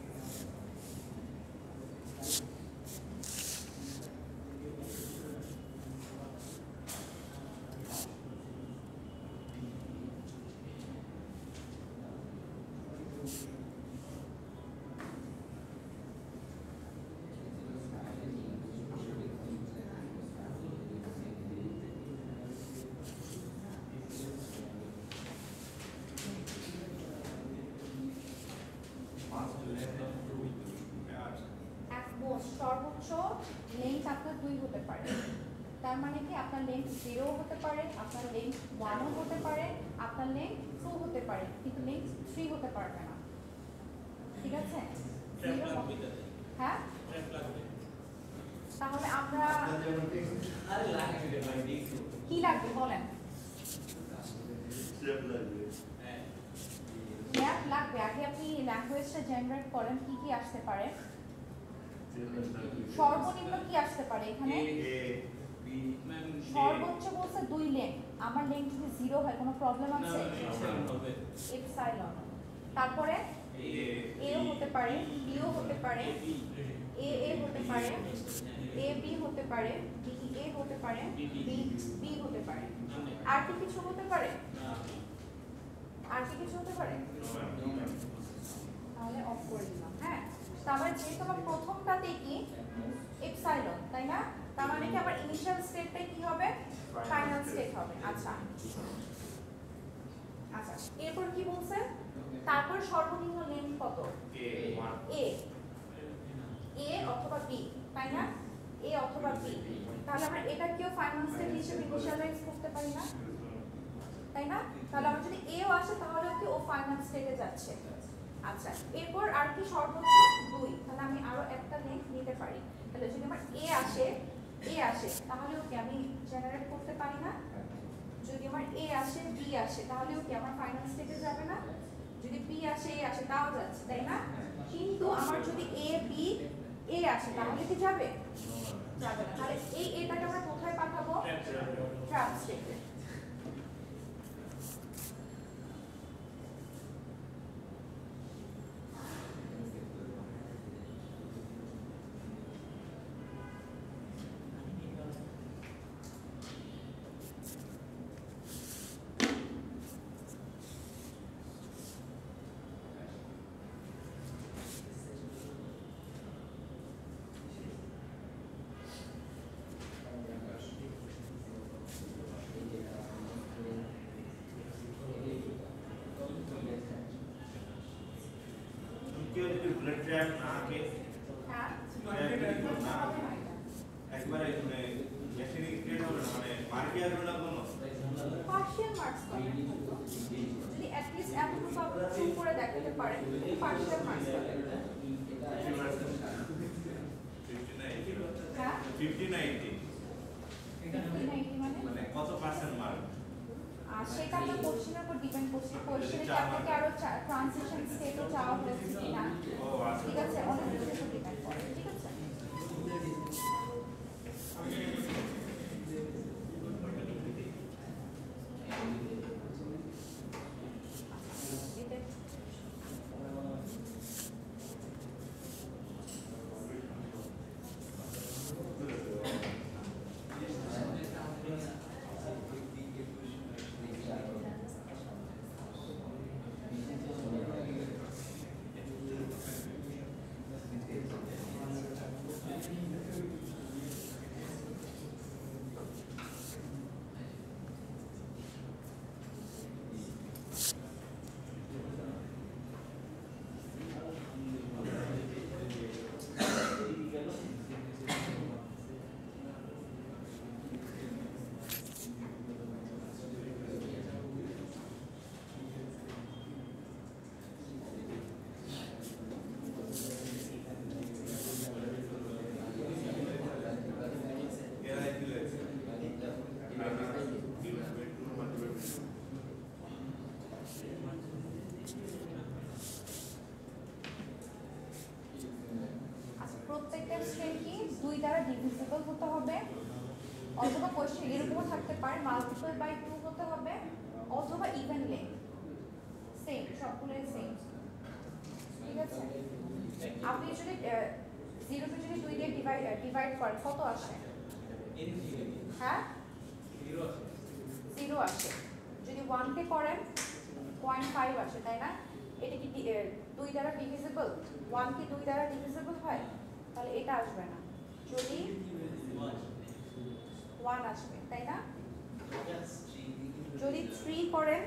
সর্বোচ্চ লেন্থ আপনার 2 হতে পারে তার মানে কি আপনার লেন্থ 0 হতে পারে আপনার লেন্থ 1 হতে পারে আপনার লেন্থ 2 হতে পারে কিন্তু লেন্থ 3 হতে পারবে না ঠিক আছে হ্যাঁ তাহলে আমরা আরে লাগবে ভাই দেখো কি লাগবে বলেন ট্যাপ লাগবে হ্যাঁ ম্যাপ লাগবে আগে আপনি ল্যাঙ্গুয়েজটা জেনারেট করেন কি আসতে পারে সর্বনিম্ন কি আসতে পারে এখানে বি ম্যাম সর্বোচ্চ বলছে 2 লেন্থ আমার লেন্থ যদি 0 হয় কোনো প্রবলেম না আছে হবে এপসাইলন তারপরে এ হতে পারে বি ও হতে পারে এ হতে পারে এ বি হতে পারে বি এ হতে পারে বি হতে পারে আর কি কিছু হতে পারে আর কি কিছু হতে পারে তাহলে অফ করে দিলাম হ্যাঁ তারপরে যেহেতু আমার প্রথমটাতে কি এপসাইলন তাই না তার মানে কি আমার ইনিশিয়াল স্টেটটাই কি হবে ফাইনাল স্টেট হবে আচ্ছা আচ্ছা এরপর কি বলছে তারপর সর্বনিম্ন লেন্থ কত এ এ অথবা বি তাই না এ অথবা বি তাহলে আমরা এটা কিও ফাইনাল স্টেট হিসেবে ইনিশিয়ালাইজ করতে পারি না তাই না তাহলে আমরা যদি এ ও আসে তাহলে কি ও ফাইনাল স্টেটে যাচ্ছে আচ্ছা এরপর আর কি সর্বোচ্চ 2 তাহলে আমি আরো একটা লেন্থ নিতে পারি তাহলে যদি আমার এ আসে তাহলেও কি আমি জেনারেট করতে পারি না যদি আমার এ আসে বি আসে তাহলেও কি আমার ফাইনাল স্টেটে যাবে না যদি বি আসে এ আসে তাও যাচ্ছে তাই না কিন্তু আমার যদি এ বি এ আসে তাহলে কি যাবে যাবে না তাহলে এই এটাকে আমরা কোথায় পাঠাবো ট্র্যাপ স্টেটে কেউ যদি বুলেট ট্র্যাপ না আঁকে হ্যাঁ একবারে মানে মেশিনিং ক্রিয়েট হবে না মানে মার্কে আসবে না কোনো পার্শিয়াল মার্কস পাবেন যদি অ্যাট লিস্ট এতটুকু আপনি প্রুভ করে দেখাতে পারেন পার্শিয়াল মার্কস পাবেন হ্যাঁ 50 না 80 মানে মানে কত পার্সেন্ট মার্ক আর সেটা আপনার কোশ্চেনের উপর ডিপেন্ড করছে কোশ্চেনে কি আপনাকে আরো ট্রানজিশন স্টেটও চাওয়া হয়েছে কিনা ও আচ্ছা ঠিক আছে অনেক কিছুর উপর ডিপেন্ড করে ঠিক আছে প্রত্যেকটা স্ট্রিং কি 2 দ্বারা ডিভিজিবল হতে হবে, অথবা কোশ্চেন এরকমও থাকতে পারে মাল্টিপল বাই 2 হতে হবে, অথবা ইভেন লেন্থ। সেম, সবগুলোই সেম। ঠিক আছে, আপনি যদি 0 কে যদি 2 দিয়ে ডিভাইড করেন কত আসে? হ্যাঁ 0 আসে। যদি 1 কে করেন 0.5 আসে, তাই না? এটা কি 2 দ্বারা ডিভিজিবল? 1 কি 2 দ্বারা ডিভিজিবল হয়? তাহলে এটা আসবে না। যদি 1 আসবে, তাই না? যদি 3 করেন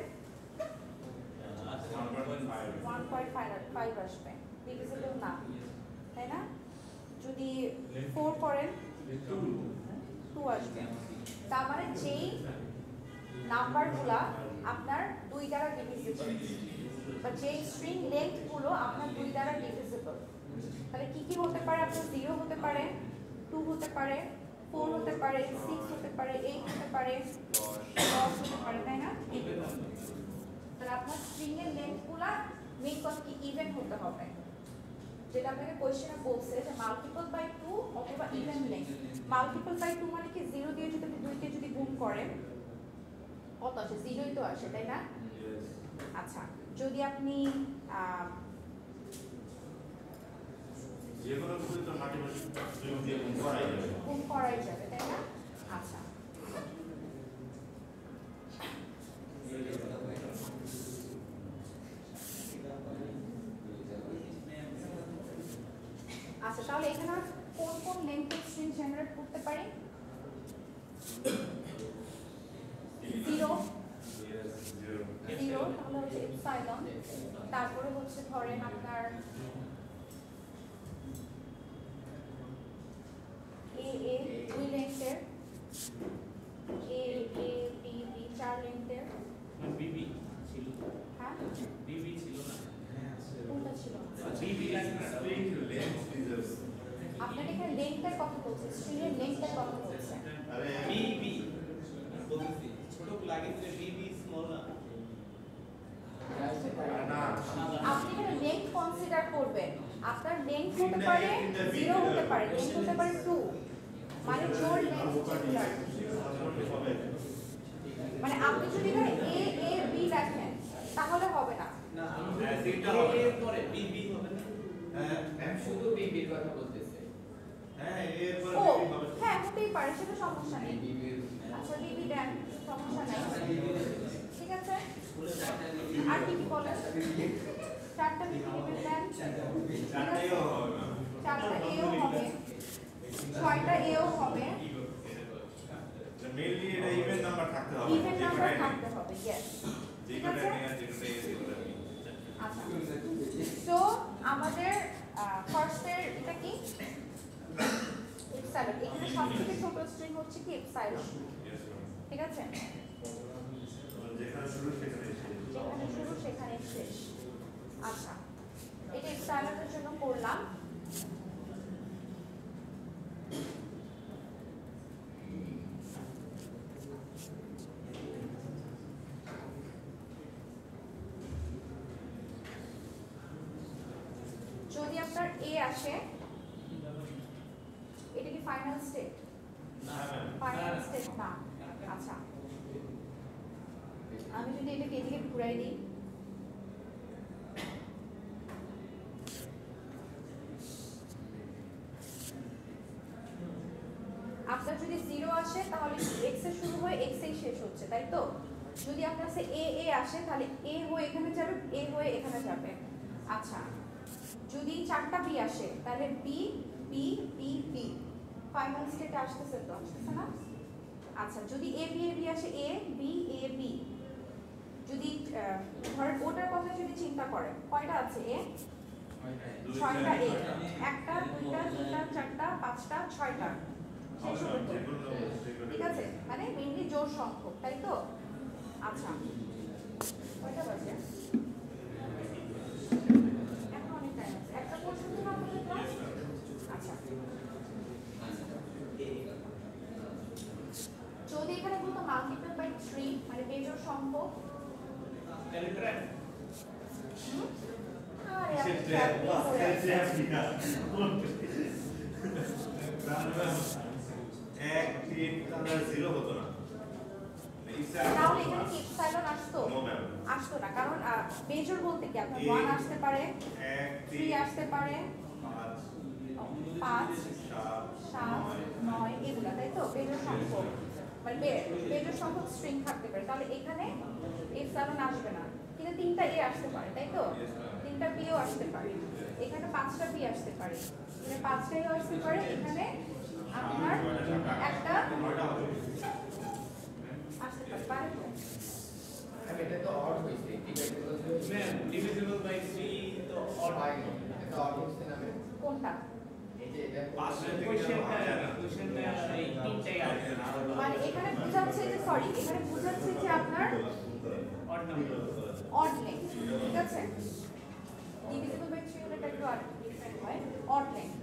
1.5 আসবে, ডিভিজিবল না, তাই না? যদি 4 করেন 2 আসবে। তার মানে যেই নাম্বারগুলা আপনার 2 দ্বারা ডিভিজিবল বা যেই স্ট্রিং লেন্থ গুলো আপনার 2 দ্বারা ডিভিজিবল, তাহলে কি কি হতে পারে? আপনার 0 হতে পারে, 2 হতে পারে, 4 হতে পারে, 6 হতে পারে, 8 হতে পারে, 10 হতে পারে, তাই না? তাহলে আপনার স্ট্রিং এর লেন্থ গুলা মেইন কথা কি ইভেন হতে হবে, যেটা আপনাকে কোশ্চেনে বলছে যে মাল্টিপল বাই 2 অথবা ইভেন লেন্থ। মাল্টিপল বাই 2 মানে কি 0 দিয়ে যদি আপনি 2 কে যদি গুণ করেন কত আসে? 0ই তো আসে, তাই না? আচ্ছা, যদি আপনি যেগুলো খুবই তো মাল্টিপল দিয়ে গুণ করাই যাবে। গুণ করাই যাবে, তাই না? আচ্ছা, আচ্ছা তাহলে এখানে আমরা কোন কোন লেন্থের স্ট্রিং জেনারেট করতে পারি? 0 তাহলে হচ্ছে এপসাইলন, তারপরে হচ্ছে ধরেন আপনার এ 2 লেন্থের, এ বি 4 লেন্থের। বিবি ছিল, হ্যাঁ বিবি ছিল না, কোনটা ছিল? বিবি আপনার এখানে লেন্থের কথা বলছে, স্ট্রিং এর লেন্থের কথা বলছে। আরে বিবি বলতেছি ছোট লাগে যে বিবি স্মল না, না আপনি এখানে লেন্থ কনসিডার করবেন। আপনার লেন্থ হতে পারে 0 হতে পারে, লেন্থ হতে পারে 2, মানে জোর লেন্থ যেগুলো, মানে আপনি যদি এখানে এ বি লেখেন তাহলে হবে না। না তিনটা হবে। এর পরে বিবি হবে না, হ্যাঁ শুধু বিবির কথা বলতেছে। হ্যাঁ এরপর ও বিবি হবে। হ্যাঁ হতেই পারে, সেটা সমস্যা নেই। বিবির আচ্ছা বিবি দেন, সমস্যা নেই, ঠিক আছে। আর কি কি বলেন? 4টা বিবি দেন, চারটাইও হবে না। 4টা এও হবে, 6টা এও হবে, মেইনলি এটা ইভেন নাম্বার থাকতে হবে। ইভেন নাম্বার থাকতে হবে, ইয়েস, যে ঠিক কোটা আছে। নিয়ে যেটা এসে আচ্ছা, তো আমাদের ফার্স্টের এটা কি এপসাইলন, এখানে সবথেকে ছোট স্ট্রিং হচ্ছে কি এপসাইলন, ঠিক আছে। যেখানে শুরু সেখানে শেষ। যেখানে শুরু সেখানে শেষ। আচ্ছা, এটা এপসাইলনের জন্য করলাম। যদি আপনার এ আসে, এটা কি ফাইনাল স্টেট? ফাইনাল স্টেট না। আচ্ছা, আমি যদি এটাকে এদিকে ঘুরাই দিই, আপনার যদি 0 আসে তাহলে x এ শুরু হয়ে x এই শেষ হচ্ছে, তাই তো? যদি আপনার কাছে a আসে তাহলে a হয়ে এখানে যাবে, a হয়ে এখানে যাবে। আচ্ছা, যদি 4টা b আসে তাহলে b b b b, final স্টেটে আসতেছে তো, আসতেছে না? আচ্ছা, যদি a b আসে a b a b, যদি ধরেন ওটার কথা যদি চিন্তা করেন, কয়টা আছে a? 6টা a, 1টা 2টা 3টা 4টা 5টা 6টা, শেষ হলো তো। ঠিক আছে, মানে মেইনলি জোড় সংখ্যক, তাই তো? আচ্ছা, কয়টা বাজে? এখন অনেক টাইম আছে, একটা পর্যন্ত না আমাদের ক্লাস? আচ্ছা, যদি এখানে বলতো মাল্টিপল বাই 3 মানে বেজোড় সংখ্যক, ক্যালেন্ডার আরে আপনি ট্র্যাক করে আছেন। এক তিন তাহলে 0 হতো না তাহলে এখানে কি এপসাইলন আসতো? নো ম্যাম আসতো না, কারণ মেজর বলতে কি আপনার এই 1 আসতে পারে, 1 3 আসতে পারে, 5 7 9 এগুলা, তাই তো? বেজোড় সংখ্যক মানে বেজোড় সংখ্যক স্ট্রিং থাকতে পারে। তাহলে এখানে এপসাইলন আসবে না, কিন্তু 3টা এ আসতে পারে, তাই তো? 3টা বিও আসতে পারে, এখানে 5টা বি আসতে পারে, এখানে 5টা এ আসতে পারে, এখানে আপনার একটা আসতে পারে, পারে তো? এটা তো অড হইছে, ডিভাইডেবল ম্যাম ডিভিজিবল বাই 3 তো অড হয় না, এটা অড হইছে না ম্যাম? কোনটা? এই যে এটা কোশ্চেনটা এই তিনটাই আসবে না মানে এখানে বোঝাচ্ছে যে, সরি, এখানে বোঝাচ্ছে যে আপনার অড নাম্বার অড লেংথ, ঠিক আছে? ডিভিজিবল বাই 3 হলে একটু আর ডিফারেন্ট হয়, অড লেংথ,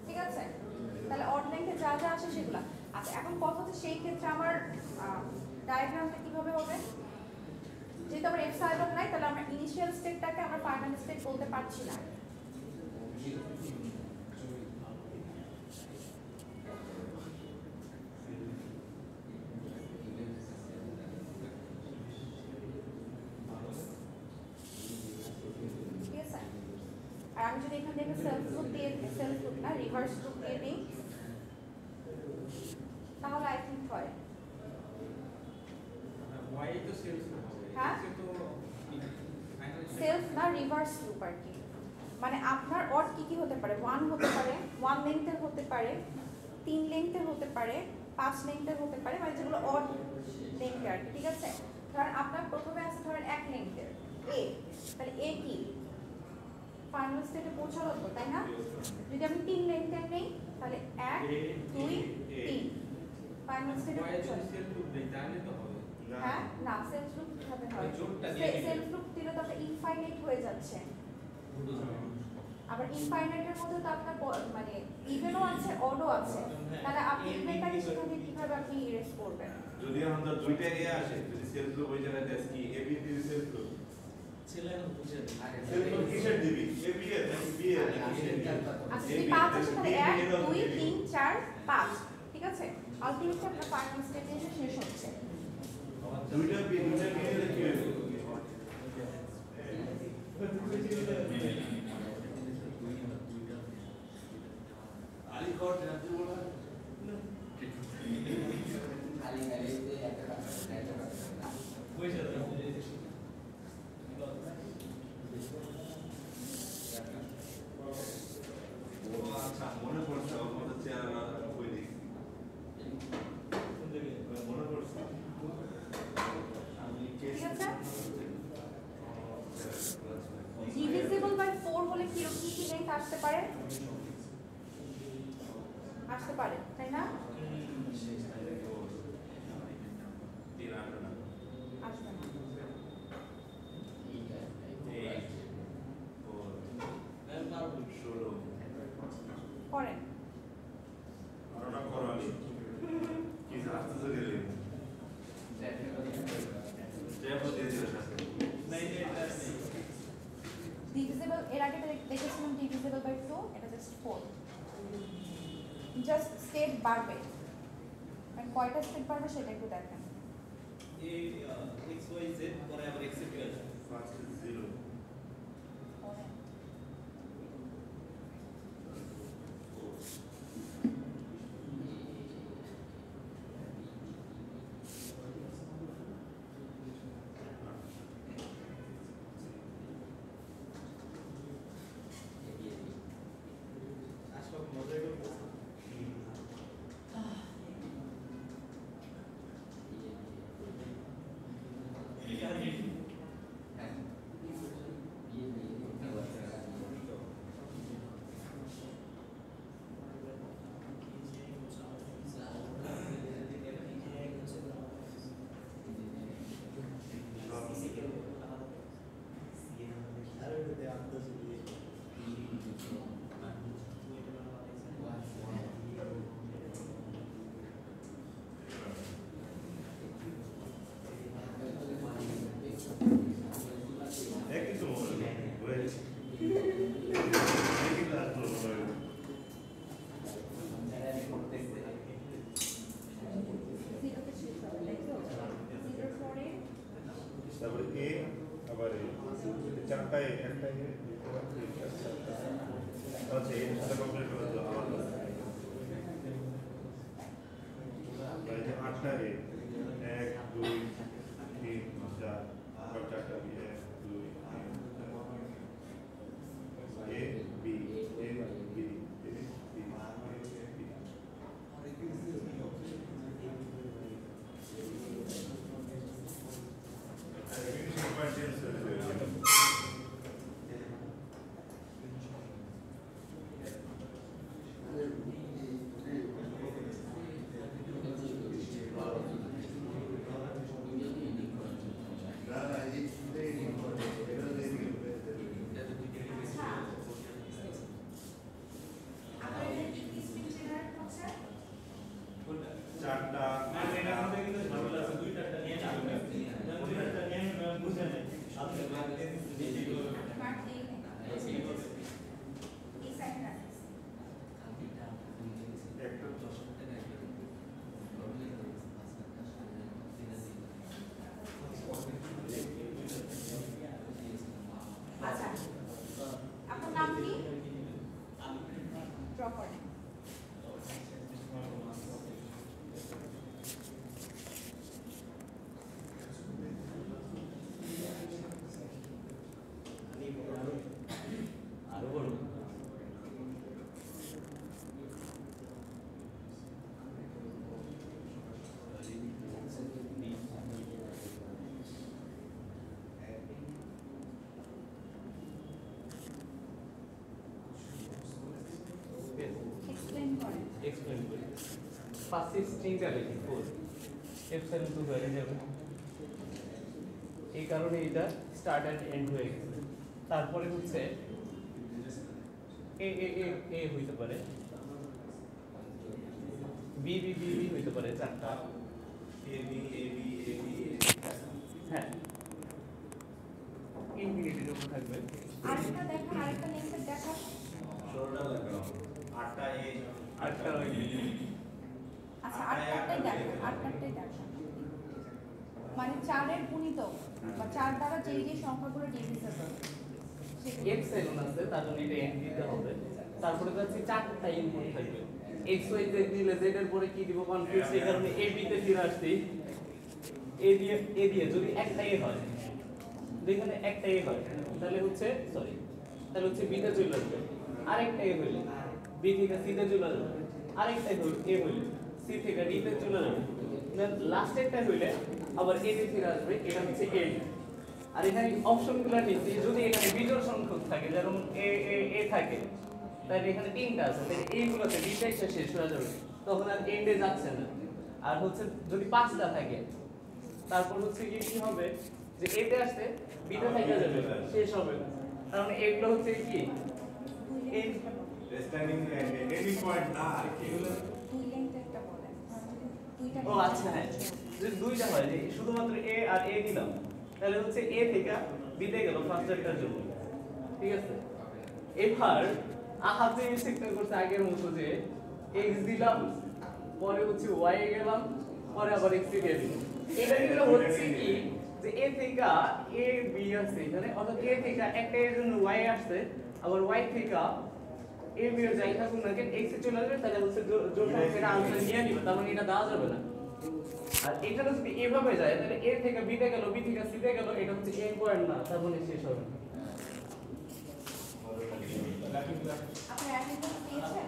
ঠিক আছে? তাহলে অড লেংথে যা যা আসে সেগুলা। আচ্ছা, এখন কথা হচ্ছে সেই ক্ষেত্রে আমার ডায়াগ্রামটা কিভাবে হবে? যেহেতু আমার এপসাইলন নাই, তাহলে আমরা ইনিশিয়াল স্টেটটাকে আমরা ফাইনাল স্টেট বলতে পারছি না। ঠিক আছে? আর আমি যদি এখান থেকে সেলফ লুপ না রিভার্স লুপ দিয়ে দিই, তাহলে আই থিঙ্ক হয়। ওয়াই তো সেলস হবে হ্যাঁ? এসে তো সেলফ না রিভার্স লুপ আর কি। মানে আপনার অড কি কি হতে পারে? 1 হতে পারে, 1 লেংথের হতে পারে, 3 লেংথের হতে পারে, 5 লেংথের হতে পারে, মানে যেগুলো অড লেংথের আর কি, ঠিক আছে? ধরেন আপনার প্রথমে আছে ধরেন 1 লেংথের এ, তাহলে এ কি ফাইনাল স্টেটে পৌঁছালো তো, তাই না? যদি আমি 3 লেংথের নেই, তাহলে 1 2 3 ফাইনাল স্টেটে ওয়াই যদি পৌঁছালো। সেলস লুপ দেই তাহলে তো হবে হ্যাঁ, না সেলফ লুপ কিভাবে হয়? জোরটা দিয়ে দিবে। সেলফ লুপ দিলে তো আপনার ইনফাইনাইট হয়ে যাচ্ছে। আবার ইনফাইনাইটের মধ্যে তো আপনার মানে ইভেনও আছে, অডও আছে, তাহলে আপনি ইভেনটাকে সেখানে কিভাবে আপনি ইরেজ করবেন? যদি আমাদের দুইটা এ আসে, যদি সেলফ গ্রুপ ওই জায়গায় দেশ কি এবি দিবি সেলফ গ্রুপ ছেলে এখন বুঝে সেলফ গ্রুপ কিসের দিবি এবি এর নাকি বি এর নাকি আচ্ছা, যদি 5 আসে তাহলে 1 2 3 4 5, ঠিক আছে? আলটিমেটলি আপনার ফাইনাল স্টেজে এসে শেষ হচ্ছে। দুইটা বি এর কি হবে আলী কোড জানতে বলা খালি মেরে একটা কথা বুঝে দাও আচ্ছা মনে পড়ছে আমার চেয়ার কই দেখি মনে পড়ছে ঠিক আছে? ডিভিজিবল বাই 4 হলে কি কি লেংথ আসতে পারে? আসতে পারে, তাই না? আসবে না। করেন। ডিভিজিবল এর আগে দেখেছিলাম ডিভিজিবল বাই 2, এটা জাস্ট 4। জাস্ট স্টেট বাড়বে, মানে কয়টা স্টেট বাড়বে সেটা একটু দেখেন। এই এক্স ওয়াই জেড পরে আবার এক্স এর কি আছে করেন। আসলে মজাই করব হ্যাঁ এটা কমপ্লিট করে দাও আলাদা। এই যে 8টা এ 1 2 3 4 আবার 4টা B 1 2 3 4 A B A B A B আচ্ছা আপনার নাম কি ড্র করেন আরো বড় এক্সপ্লেইন করেন এক্সপ্লেইন করি পাসিভ স্ট্রিংটা লিখি 4 এপসাইলন 2 হয়ে যাবে এই কারণে এটা স্টার্ট এন্ড এন্ড হয়ে গেছে তারপরে হচ্ছে এ এ এ এ হইতে পারে বি বি বি বি হইতে পারে চারটা A B A B A B হ্যাঁ ইনফিনিটি যখন থাকবে আরেকটা দেখো আরেকটা নেক্সট দেখো ষোলোটা লাগাও 8টা এ আটটা হয়ে আচ্ছা আটটাই দেখো আটটাই দেখো মানে 4 এর গুণিতক বা 4 দ্বারা যে যে সংখ্যাগুলো ডিভিজিবল এপসাইলন আছে তার জন্য এটা এন্ড দিতে হবে তারপরে যাচ্ছে চারটা ইনপুট থাকবে এক্স ওয়াই জেড দিলে জেড এর পরে কি দিব কনফিউজ এই কারণে এ বি তে ফিরে আসছি এ দিয়ে যদি একটা এ হয় যেখানে একটা এ হয় তাহলে হচ্ছে সরি তাহলে হচ্ছে বি তে চলে আসবে আরেকটা এ হইলে বি থেকে সি তে চলে যাবে আরেকটা এ হইলে সি থেকে ডি তে চলে যাবে দেন লাস্ট একটা হইলে আবার এ তে ফিরে আসবে এটা হচ্ছে এন্ড আর এখানে অপশনগুলো নিচ্ছি যদি এখানে বিজোড় সংখ্যক থাকে যেমন এ এ এ থাকে তাহলে এখানে তিনটা আছে তাহলে এইগুলোতে বিটা শেষ হয়ে যাবে তখন আর এন্ডে যাচ্ছে না আর হচ্ছে যদি পাঁচটা থাকে তারপর হচ্ছে কি হবে যে এতে আসতে বিটা থেকে যাবে শেষ হবে কারণ এগুলো হচ্ছে কি এই স্ট্যান্ডিং এন্ডিং পয়েন্ট না এগুলো দুই লেন্থ একটা বলেন দুইটা ও আচ্ছা হ্যাঁ যদি দুইটা হয় যে শুধুমাত্র এ আর এ দিলাম তাহলে হচ্ছে এ থেকে বিতে গেল ফার্স্ট একটার জন্য ঠিক আছে এবার আহাতে মিস্টেকটা করতে আগের মতো যে x দিলাম পরে হচ্ছে y এ গেলাম পরে আবার x এ দিয়ে দিলাম এটা দিলে হচ্ছে কি যে a থেকে a b আছে এখানে অর্থাৎ a থেকে একটা এর জন্য y আসছে আবার y থেকে a b এর যাই থাকুক না কেন x এ চলে আসবে তাহলে হচ্ছে জোর সংখ্যাটা আনসার নিয়ে নিবে তার মানে এটা দেওয়া যাবে না আর এটা যদি এভাবে যায় তাহলে a থেকে b তে গেল b থেকে c তে গেল এটা হচ্ছে এন্ড পয়েন্ট না তার মানে শেষ হবে না আপনি অ্যাটেন্ডেন্স দিয়েছেন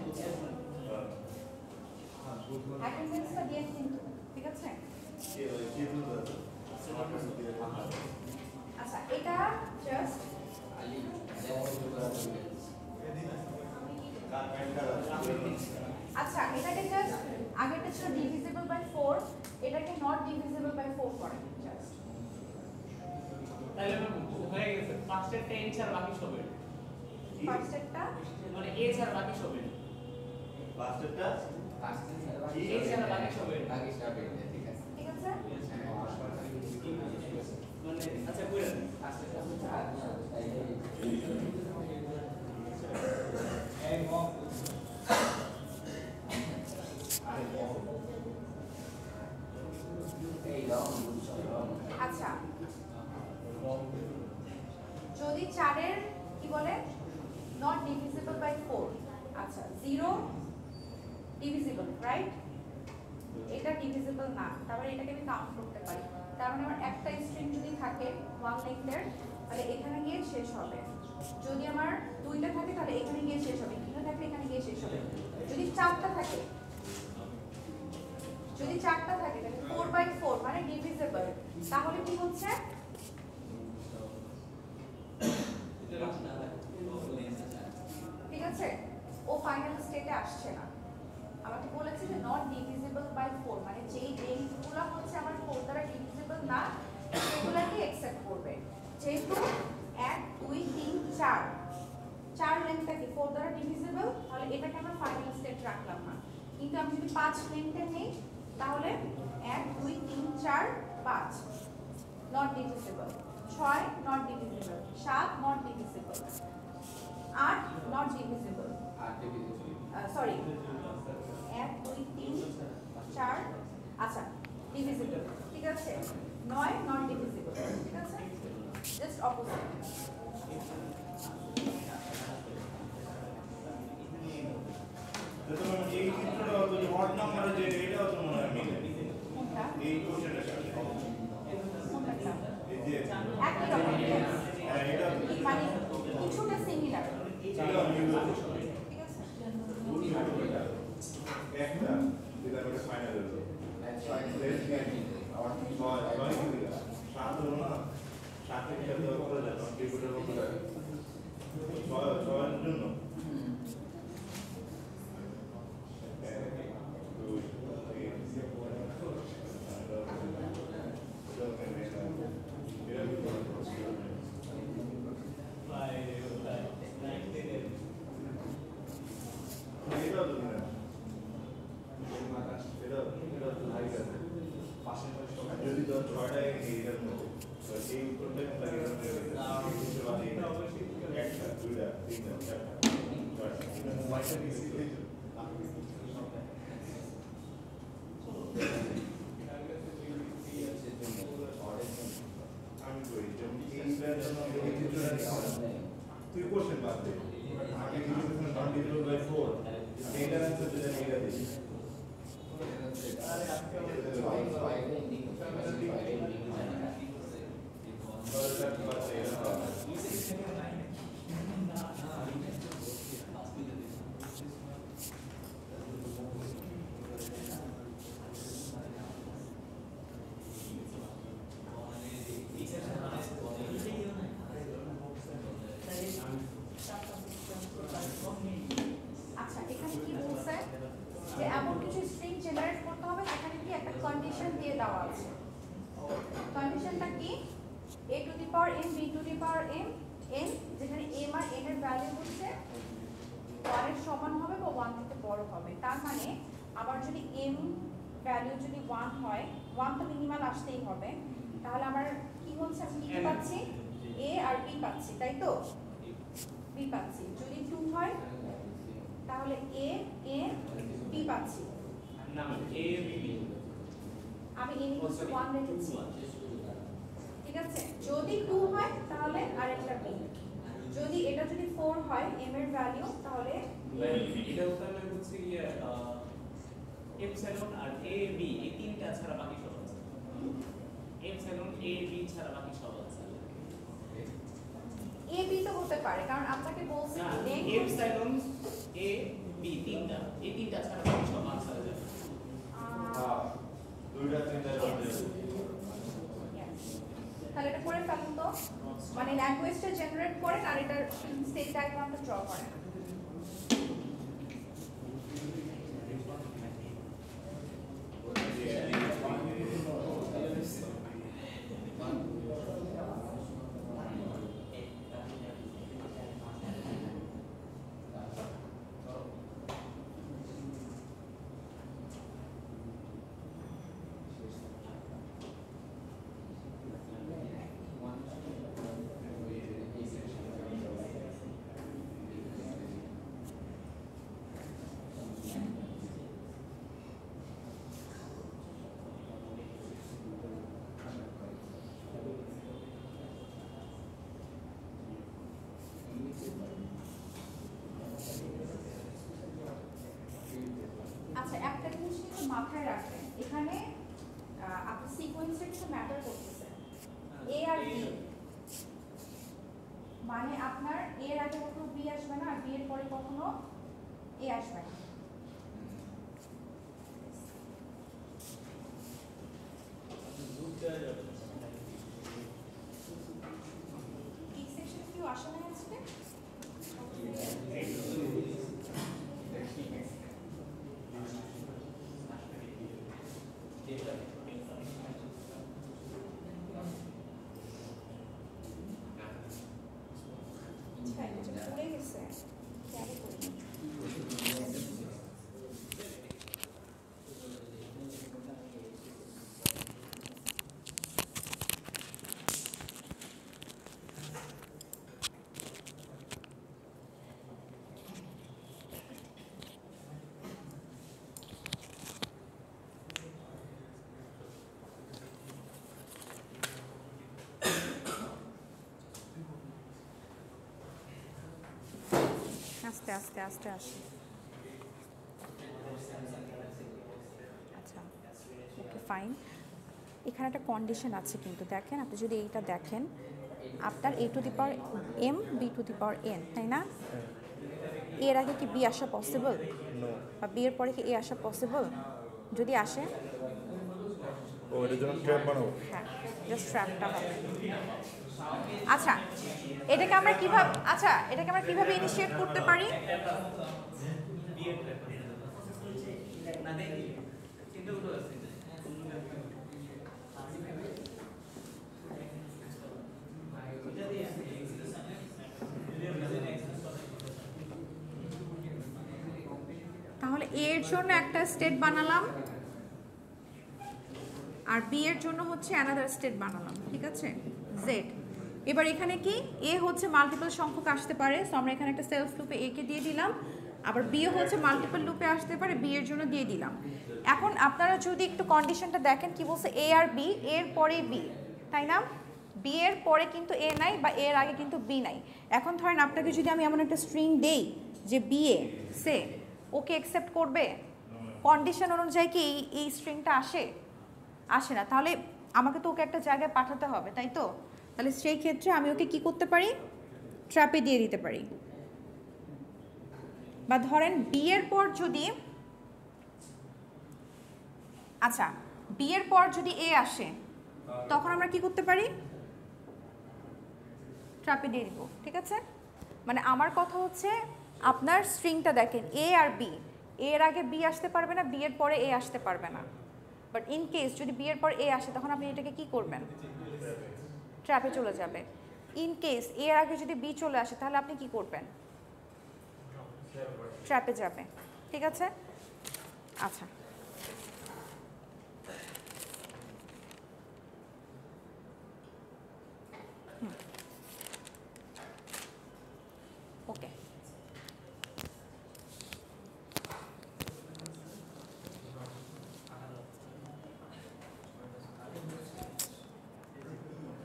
অ্যাটেন্ডেন্সটা দিয়ে কিন্তু ঠিক আছে আচ্ছা এটা জাস্ট আচ্ছা এটাকে জাস্ট আগেরটা ছিল ডিভিজিবল বাই 4 এটাকে নট ডিভিজিবল বাই 4 করেন জাস্ট তাহলে হয়ে গেছে ফার্স্টের 10 ছাড়া বাকি সবে ফার্স্ট একটা মানে এ ছাড়া বাকি সবে ফার্স্টটা এ ছাড়া বাকি সবে বাকি সব ঠিক আছে ঠিক আছে মানে আচ্ছা কইরা আচ্ছা যদি 4 এর কি বলে নট ডিভিজিবল বাই 4 আচ্ছা ডিভিজিবল, রাইট? এটা ডিভিজিবল না, তারপরে এটাকে আমি কাউন্ট করতে পারি। তার মানে আমার একটা স্ট্রিং যদি থাকে 1 লেন্থের, তাহলে এখানে গিয়ে শেষ হবে। যদি আমার দুইটা থাকে তাহলে এখানে গিয়ে শেষ হবে, তিনটা থাকলে এখানে গিয়ে শেষ হবে। যদি চারটা থাকে, তাহলে 4/4 মানে ডিভিজিবল, তাহলে কি হচ্ছে? ঠিক আছে, ও ফাইনাল স্টেটে আসছে না। আমাকে বলেছে যে নট ডিভিজিবল বাই 4, মানে যেই লেন্থগুলো হচ্ছে আমার 4 দ্বারা ডিভিজিবল না সেগুলোকে অ্যাকসেপ্ট করবে। যেহেতু 1 2 3 4 চার লেন্থটা কি 4 দ্বারা ডিভিজিবল, তাহলে এটাকে আমরা ফাইনাল স্টেট রাখলাম না। কিন্তু আমি যদি 5 লেন্থের নেই তাহলে 1 2 3 4 5 not divisible, 6 not divisible, 7 not divisible, 8 not divisible, sorry 1 2 3 4 আচ্ছা ডিভিজিবল, ঠিক আছে। 9 নট ডিভিজিবল, ঠিক আছে, জাস্ট অপোজিট। তোমার এই চিত্রটা হতো যে হট নাম্বারে যে এটাও তো মনে হয় মিলে কোনটা? এই কোশ্চেনের সাথে কোনটা? এই যে একই রকম, হ্যাঁ এটা মানে কিছুটা সিমিলার, এটা মিলে ঠিক আছে। একটা যেটা আমরা ফাইনাল হলো আমার ছয় সাত হলো না, সাতের সাথে করে যাবে কম্পিউটার উপরে ছয়ের জন্য যদি ধর ছয়টা এইটার মধ্যে এই উত্তরটা একটা দুইটা তিনটা চারটা আমি করি যেমন এইটার জন্য এই চিত্রটা তুই কোশ্চেন বাদ দে আগে কিছু নট ডিভিজিবল বাই 4 এইটার অ্যান্সার যেটা এইটা দিই আচ্ছা এখানে কি বলছে যে এমন কিছু স্ট্রিং জেনারেট করতে হবে যেখানে কি একটা কন্ডিশন দিয়ে দেওয়া আছে। কন্ডিশনটা কি? a to the power m b to the power m n, যেখানে m আর n এর ভ্যালু হচ্ছে 1 এর সমান হবে বা 1 থেকে বড় হবে। তার মানে আমার যদি m ভ্যালু যদি 1 হয়, 1 তো মিনিমাল আসতেই হবে, তাহলে আমার কি হচ্ছে, আমি কি পাচ্ছি? a আর b পাচ্ছি, তাই তো? b পাচ্ছি। যদি 2 হয় তাহলে a b পাচ্ছি। না এ বি বি আমি n = 1 রেখেছি, ঠিক আছে। যদি 2 হয় তাহলে আরেকটা b, যদি এটা যদি 4 হয় m এর ভ্যালু তাহলে এটা তাহলে হচ্ছে গিয়ে এপসাইলন আর এ বি এই তিনটা ছাড়া বাকি সব আছে। এপসাইলন এ বি ছাড়া বাকি সব আছে। a b তো হতে পারে, কারণ আপনাকে বলছি না length এপসাইলন এ বি তিনটা, এই তিনটা ছাড়া বাকি সব আনসার যাবে। দুইটা তিনটা yes. তাহলে এটা করে ফেলুন তো, মানে ল্যাঙ্গুয়েজটা জেনারেট করেন আর এটার স্টেট ডায়াগ্রামটা ড্র করেন। মাথায় রাখবেন এখানে আপনার সিকোয়েন্সটা কিছু ম্যাটার করতেছে। এ আর বি মানে আপনার এর আগে কখনো বি আসবে না, আর বি এর পরে কখনো এ আসবে না। এই সেকশন কি আসে না আজকে? ভুলে গেছে ক্যারি করি। আস্তে আস্তে আস্তে আসে। আচ্ছা ওকে ফাইন। এখানে একটা কন্ডিশন আছে কিন্তু দেখেন, আপনি যদি এইটা দেখেন আপনার a to the power m b to the power n, তাই না? এর আগে কি b আসা পসিবল? নো। বা b এর পরে কি a আসা পসিবল? যদি আসে ও এর জন্য ট্র্যাপ বানাবো। হ্যাঁ, জাস্ট ট্র্যাপটা হবে। আচ্ছা এটাকে আমরা কিভাবে ইনিশিয়েট করতে পারি? তাহলে a এর জন্য একটা স্টেট বানালাম আর বি এর জন্য হচ্ছে অ্যানাদার স্টেট বানালাম, ঠিক আছে? জেড। এবার এখানে কি এ হচ্ছে মাল্টিপল সংখ্যক আসতে পারে, সো আমরা এখানে একটা সেলফ লুপে এ কে দিয়ে দিলাম, আবার বি হচ্ছে মাল্টিপল লুপে আসতে পারে, বি এর জন্য দিয়ে দিলাম। এখন আপনারা যদি একটু কন্ডিশনটা দেখেন কি বলছে, এ আর বি এর পরে বি, তাই না? বি এর পরে কিন্তু এ নাই বা এর আগে কিন্তু বি নাই। এখন ধরেন আপনাকে যদি আমি এমন একটা স্ট্রিং দেই যে B A say, okay accept করবে? কন্ডিশন অনুযায়ী কি এই স্ট্রিংটা আসে না, তাহলে আমাকে তো ওকে একটা জায়গায় পাঠাতে হবে, তাই তো? তাহলে সেই ক্ষেত্রে আমি ওকে কি করতে পারি? ট্র্যাপে দিয়ে দিতে পারি। বা ধরেন বি এর পর যদি বি এর পর যদি এ আসে তখন আমরা কি করতে পারি? ট্র্যাপে দিয়ে দিব, ঠিক আছে? মানে আমার কথা হচ্ছে আপনার স্ট্রিংটা দেখেন এ আর বি, এর আগে বি আসতে পারবে না, বি এর পরে এ আসতে পারবে না। বাট ইন কেস যদি বি এর পর এ আসে তখন আপনি এটাকে কি করবেন? ট্র্যাপে চলে যাবে। ইন কেস এর আগে যদি বি চলে আসে তাহলে আপনি কি করবেন? ট্র্যাপে যাবে, ঠিক আছে? আচ্ছা